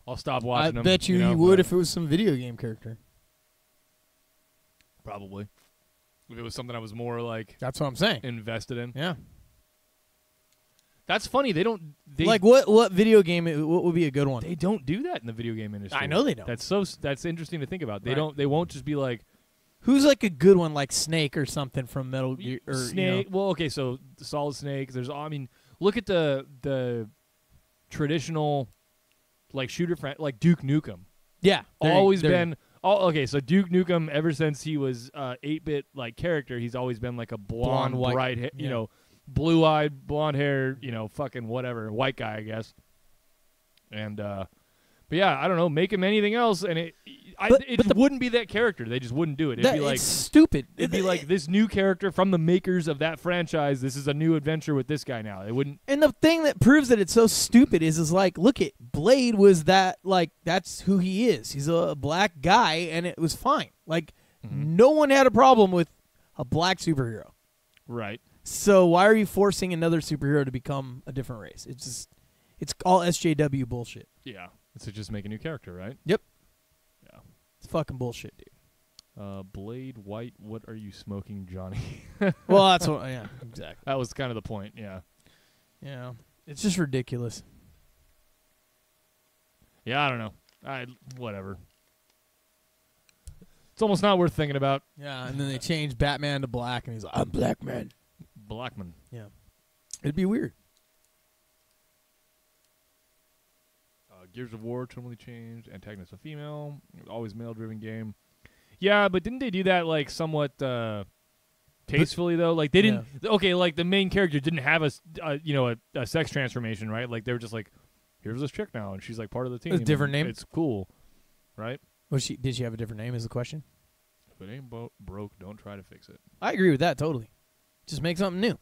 Speaker 1: I'll stop watching them.
Speaker 2: I bet you
Speaker 1: know,
Speaker 2: would
Speaker 1: but
Speaker 2: if it was some video game character.
Speaker 1: Probably. If it was something I was more like
Speaker 2: That's what I'm saying.
Speaker 1: invested in.
Speaker 2: Yeah.
Speaker 1: That's funny. They don't.
Speaker 2: Like what video game? What would be a good one?
Speaker 1: They don't do that in the video game industry.
Speaker 2: I know they don't.
Speaker 1: That's interesting to think about. They
Speaker 2: Right.
Speaker 1: don't. They won't just be like
Speaker 2: Who's like a good one, like Snake or something from Metal Gear? Or,
Speaker 1: Snake.
Speaker 2: You know.
Speaker 1: Well, okay, so Solid Snake. There's. I mean, look at the traditional like shooter like Duke Nukem.
Speaker 2: Yeah,
Speaker 1: Always been. Oh, okay, so Duke Nukem, ever since he was 8-bit like character, he's always been like a blonde
Speaker 2: white,
Speaker 1: bright, you know, blue-eyed, blonde hair, you know, fucking whatever, white guy, I guess. And but yeah, I don't know, make him anything else, and it wouldn't be that character. They just wouldn't do it. It'd be like
Speaker 2: it's stupid.
Speaker 1: It'd be like this new character from the makers of that franchise. This is a new adventure with this guy now. It wouldn't.
Speaker 2: And the thing that proves that it's so stupid is like, look at Blade was that, like, that's who he is. He's a black guy, and it was fine. Like, no one had a problem with a black superhero.
Speaker 1: Right.
Speaker 2: So why are you forcing another superhero to become a different race? It's all SJW bullshit.
Speaker 1: Yeah. So just make a new character, right?
Speaker 2: Yep.
Speaker 1: Yeah.
Speaker 2: It's fucking bullshit, dude.
Speaker 1: Blade White, what are you smoking, Johnny?
Speaker 2: Well, that's what. Yeah, exactly.
Speaker 1: That was kind of the point. Yeah.
Speaker 2: Yeah, it's just ridiculous.
Speaker 1: Yeah, I don't know. Whatever. It's almost not worth thinking about.
Speaker 2: Yeah, and then they changed Batman to black, and he's like, "I'm Black Man."
Speaker 1: Blackman.
Speaker 2: Yeah, it'd be weird.
Speaker 1: Gears of War totally changed. Antagonist a female. Always male-driven game. Yeah, but didn't they do that like somewhat tastefully though? Like they didn't. Okay, like the main character didn't have a sex transformation, right? Like they were just like, here's this chick now, and she's like part of the team.
Speaker 2: A different name.
Speaker 1: It's cool, right?
Speaker 2: Did she have a different name? Is the question.
Speaker 1: If it ain't broke, don't try to fix it.
Speaker 2: I agree with that totally. Just make something new.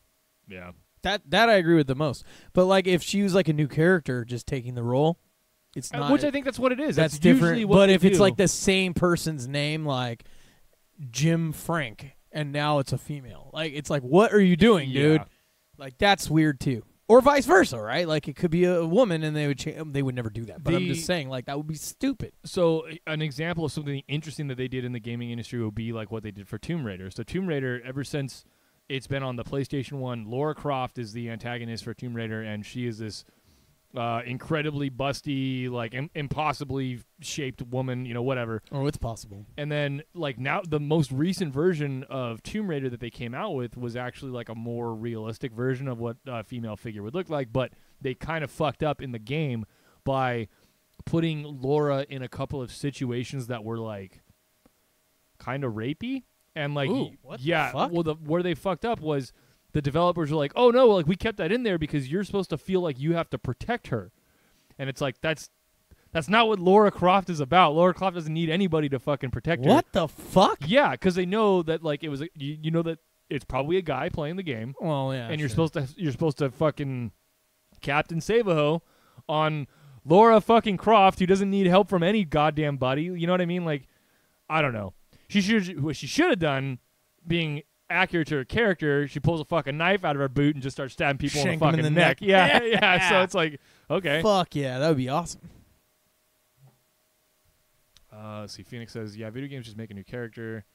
Speaker 1: Yeah.
Speaker 2: That I agree with the most. But like if she was like a new character just taking the role, it's not.
Speaker 1: Which I think that's what it is.
Speaker 2: That's
Speaker 1: different.
Speaker 2: different. But if it's like the same person's name, like Jim Frank, and now it's a female, like it's like, what are you doing, dude? Like that's weird too. Or vice versa, right? Like it could be a woman, and they would never do that. But I'm just saying, like that would be stupid.
Speaker 1: So an example of something interesting that they did in the gaming industry would be like what they did for Tomb Raider. So Tomb Raider, ever since it's been on the PlayStation 1, Lara Croft is the antagonist for Tomb Raider, and she is this incredibly busty, like impossibly shaped woman, you know, whatever.
Speaker 2: Oh, it's possible.
Speaker 1: And then, like now, the most recent version of Tomb Raider that they came out with was actually like a more realistic version of what a female figure would look like. But they kind of fucked up in the game by putting Laura in a couple of situations that were like kind of rapey and like,
Speaker 2: ooh, what
Speaker 1: yeah.
Speaker 2: the fuck?
Speaker 1: Well, where they fucked up was, the developers were like, oh, no, like we kept that in there because you're supposed to feel like you have to protect her. And it's like, that's not what Lara Croft is about. Lara Croft doesn't need anybody to fucking protect her.
Speaker 2: What the fuck?
Speaker 1: Yeah, because they know that like it was, you know that it's probably a guy playing the game.
Speaker 2: Well, yeah.
Speaker 1: And you're supposed to fucking Captain Save-A-Ho on Lara fucking Croft, who doesn't need help from any goddamn buddy. You know what I mean? Like, I don't know. What she should have done, being accurate to her character, she pulls a fucking knife out of her boot and just starts stabbing people in the fucking neck. Yeah, yeah. So it's like, okay.
Speaker 2: Fuck yeah, that would be awesome.
Speaker 1: Let's see. Phoenix says, yeah, video games just make a new character.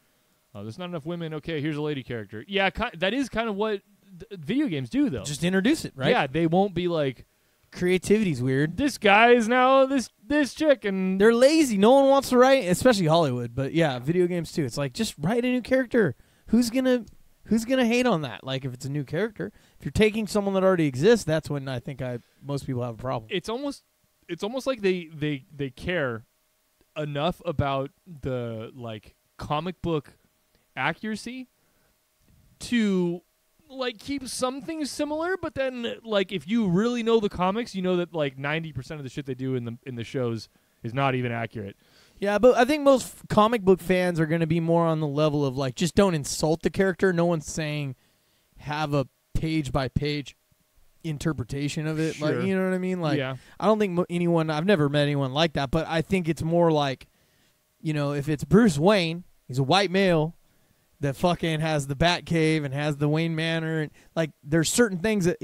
Speaker 1: There's not enough women. Okay, here's a lady character. Yeah, that is kind of what video games do, though.
Speaker 2: Just introduce it, right?
Speaker 1: Yeah, they won't be like,
Speaker 2: creativity's weird.
Speaker 1: this guy is now this chick, and
Speaker 2: They're lazy. No one wants to write, especially Hollywood. But yeah, video games too. It's like, just write a new character. Who's gonna hate on that? Like if it's a new character, if you're taking someone that already exists, that's when I think most people have a problem.
Speaker 1: it's almost like they care enough about the like comic book accuracy to like keep some things similar, but then like if you really know the comics, you know that like 90% of the shit they do in the shows is not even accurate.
Speaker 2: Yeah, but I think most comic book fans are going to be more on the level of like, just don't insult the character. No one's saying have a page by page interpretation of it.
Speaker 1: Sure.
Speaker 2: Like, you know what I mean? Like,
Speaker 1: Yeah.
Speaker 2: I don't think I've never met anyone like that, but I think it's more like, you know, if it's Bruce Wayne, he's a white male that fucking has the Batcave and has the Wayne Manor, and like there's certain things that,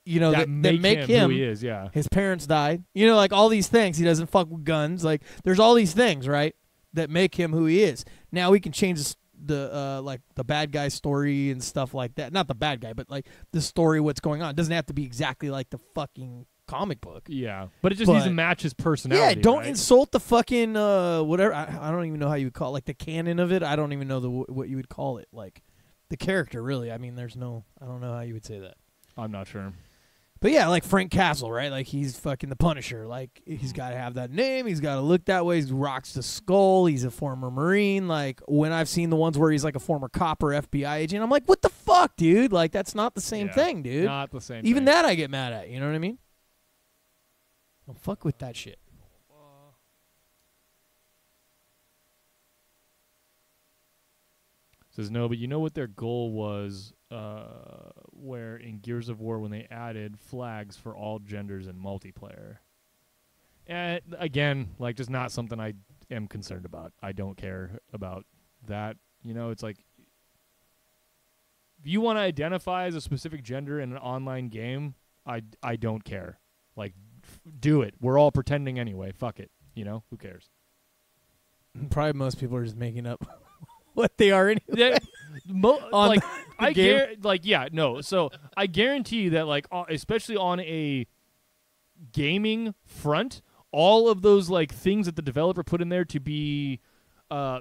Speaker 2: you know, that make him
Speaker 1: who he is. Yeah.
Speaker 2: his parents died. You know, like all these things. He doesn't fuck with guns. Like there's all these things, right, that make him who he is. Now we can change like the bad guy story and stuff like that. Not the bad guy, but like the story, what's going on. It doesn't have to be exactly like the fucking comic book.
Speaker 1: Yeah, but it just needs to match his personality.
Speaker 2: Yeah, don't
Speaker 1: right?
Speaker 2: insult the fucking whatever. I don't even know how you would call it. Like the canon of it. I don't even know what you would call it. Like the character, really. I mean, I don't know how you would say that.
Speaker 1: I'm not sure.
Speaker 2: But yeah, like Frank Castle, right? Like he's fucking the Punisher. Like he's got to have that name. He's got to look that way. He rocks the skull. He's a former Marine. Like when I've seen the ones where he's like a former cop or FBI agent, I'm like, what the fuck, dude? Like that's not the same thing, dude.
Speaker 1: Not the same.
Speaker 2: Even
Speaker 1: thing.
Speaker 2: that I get mad at. You know what I mean? Don't fuck with that shit.
Speaker 1: Says no, but you know what their goal was, where in Gears of War when they added flags for all genders in multiplayer. And again, like just not something I am concerned about. I don't care about that. You know, it's like if you want to identify as a specific gender in an online game, I don't care. Like do it. We're all pretending anyway. Fuck it. You know, who cares?
Speaker 2: Probably most people are just making up what they are anyway.
Speaker 1: Like I
Speaker 2: game.
Speaker 1: So I guarantee you that like especially on a gaming front, all of those like things that the developer put in there to be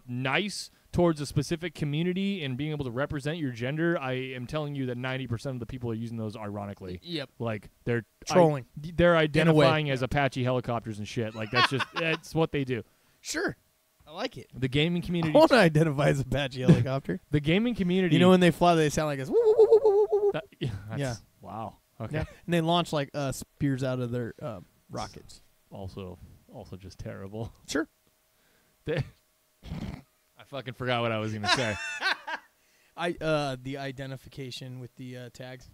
Speaker 1: nice towards a specific community and being able to represent your gender, I am telling you that 90% of the people are using those ironically.
Speaker 2: Yep.
Speaker 1: Like they're
Speaker 2: trolling.
Speaker 1: They're identifying as Apache helicopters and shit. Like that's just that's what they do.
Speaker 2: Sure. I like it.
Speaker 1: The gaming community.
Speaker 2: I want to identify as Apache helicopter.
Speaker 1: The gaming community.
Speaker 2: You know when they fly, they sound like this. Woo, woo, woo, woo, woo, woo, woo.
Speaker 1: Yeah. Wow. Okay.
Speaker 2: Yeah. And they launch like spears out of their rockets.
Speaker 1: Also just terrible.
Speaker 2: Sure.
Speaker 1: I fucking forgot what I was gonna say.
Speaker 2: The identification with the tags.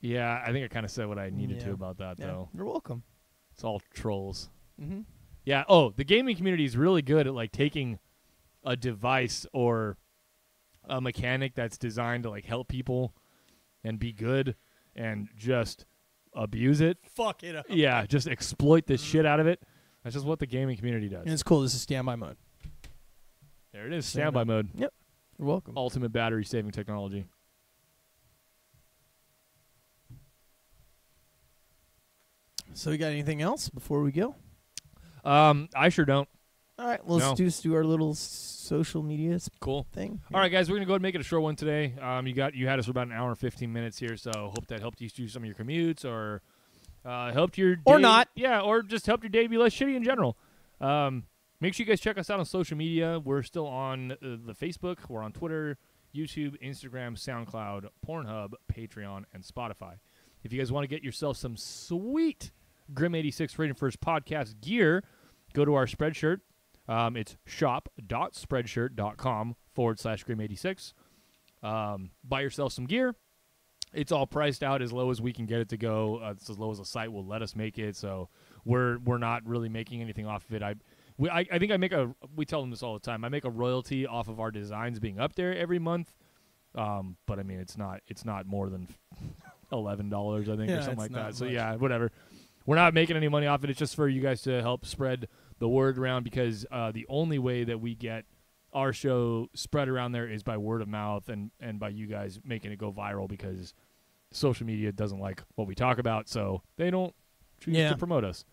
Speaker 1: Yeah, I think I kind of said what I needed to about that, though.
Speaker 2: You're welcome.
Speaker 1: It's all trolls.
Speaker 2: Mm-hmm.
Speaker 1: Yeah. Oh, the gaming community is really good at like taking a device or a mechanic that's designed to like help people and be good and just abuse it.
Speaker 2: Fuck it up.
Speaker 1: Yeah, just exploit the shit out of it. That's just what the gaming community does.
Speaker 2: And it's cool. This is standby mode.
Speaker 1: There it is, standby mode.
Speaker 2: Yep. You're welcome.
Speaker 1: Ultimate battery saving technology.
Speaker 2: So you got anything else before we go?
Speaker 1: I sure don't.
Speaker 2: All right, let's just do our little social media
Speaker 1: Cool
Speaker 2: thing.
Speaker 1: All right, guys, we're gonna go ahead and make it a short one today. You had us for about an hour and 15 minutes here, so hope that helped you do some of your commutes or helped your day,
Speaker 2: or not.
Speaker 1: Yeah, or just helped your day be less shitty in general. Make sure you guys check us out on social media. We're still on the Facebook. We're on Twitter, YouTube, Instagram, SoundCloud, Pornhub, Patreon, and Spotify. If you guys want to get yourself some sweet Grim 86 Freedom First podcast gear, go to our Spreadshirt. It's shop.spreadshirt.com/Grim86. Buy yourself some gear. It's all priced out as low as we can get it to go. It's as low as the site will let us make it. So we're not really making anything off of it. I think we tell them this all the time. I make a royalty off of our designs being up there every month. But I mean, it's not more than $11, I think, or something like that. So yeah, whatever. We're not making any money off it. It's just for you guys to help spread the word around because the only way that we get our show spread around there is by word of mouth and by you guys making it go viral because social media doesn't like what we talk about, so they don't choose to promote us.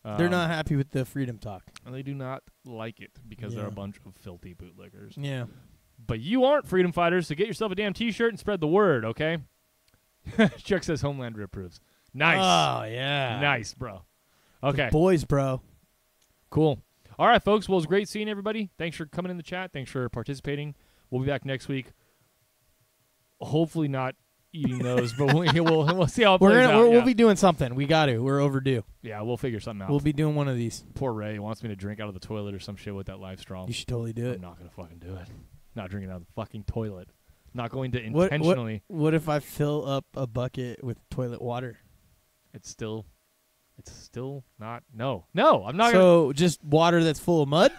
Speaker 2: They're not happy with the freedom talk.
Speaker 1: And they do not like it because they're a bunch of filthy bootlickers.
Speaker 2: Yeah.
Speaker 1: But you aren't freedom fighters, so get yourself a damn T-shirt and spread the word, okay? Chuck says Homelander approves. Nice.
Speaker 2: Oh, yeah.
Speaker 1: Nice, bro. Okay.
Speaker 2: The boys, bro.
Speaker 1: Cool. All right, folks. Well, it was great seeing everybody. Thanks for coming in the chat. Thanks for participating. We'll be back next week. Hopefully not eating those, but we'll see how it plays out.
Speaker 2: We'll be doing something. We got to. We're overdue.
Speaker 1: Yeah, we'll figure something out.
Speaker 2: We'll be doing one of these.
Speaker 1: Poor Ray wants me to drink out of the toilet or some shit with that live straw.
Speaker 2: You should totally do it.
Speaker 1: I'm not going to fucking do it. Not drinking out of the fucking toilet. Not going to intentionally.
Speaker 2: What if I fill up a bucket with toilet water?
Speaker 1: It's still not. No, I'm not.
Speaker 2: So just water that's full of mud?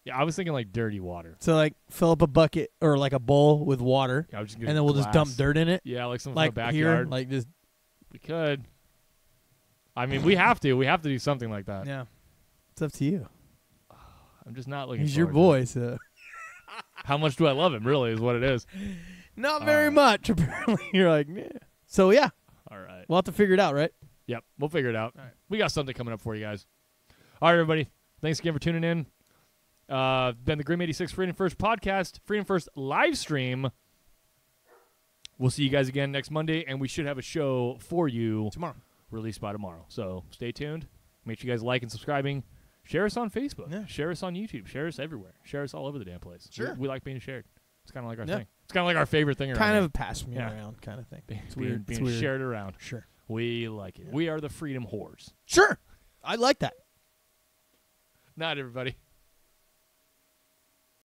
Speaker 1: Yeah, I was thinking like dirty water.
Speaker 2: So like fill up a bucket or like a bowl with water,
Speaker 1: yeah, and
Speaker 2: then we'll just dump dirt in it.
Speaker 1: Yeah, like some
Speaker 2: like
Speaker 1: from the backyard.
Speaker 2: Here, like just.
Speaker 1: We could. I mean, we have to. We have to do something like that.
Speaker 2: Yeah, it's up to you.
Speaker 1: I'm just not looking.
Speaker 2: He's your boy, so.
Speaker 1: How much do I love him? Really, is what it is.
Speaker 2: Not very much. Apparently, you're like, yeah. So yeah,
Speaker 1: All right.
Speaker 2: we'll have to figure it out, right?
Speaker 1: Yep, we'll figure it out.
Speaker 2: All right.
Speaker 1: We got something coming up for you guys. All right, everybody. Thanks again for tuning in. Been the Grim 86 Freedom First podcast, Freedom First live stream. We'll see you guys again next Monday, and we should have a show for you
Speaker 2: Tomorrow.
Speaker 1: released by tomorrow. So stay tuned. Make sure you guys like and subscribing. Share us on Facebook.
Speaker 2: Yeah.
Speaker 1: Share us on YouTube. Share us everywhere. Share us all over the damn place.
Speaker 2: Sure.
Speaker 1: We like being shared. It's kind of like our
Speaker 2: Yeah.
Speaker 1: thing. It's kind of like our favorite thing around
Speaker 2: Kind
Speaker 1: here.
Speaker 2: of pass me
Speaker 1: Yeah.
Speaker 2: around kind of thing. It's
Speaker 1: being,
Speaker 2: weird.
Speaker 1: being
Speaker 2: It's weird.
Speaker 1: shared around.
Speaker 2: Sure.
Speaker 1: We like it. We are the freedom whores.
Speaker 2: Sure. I like that.
Speaker 1: Night, everybody.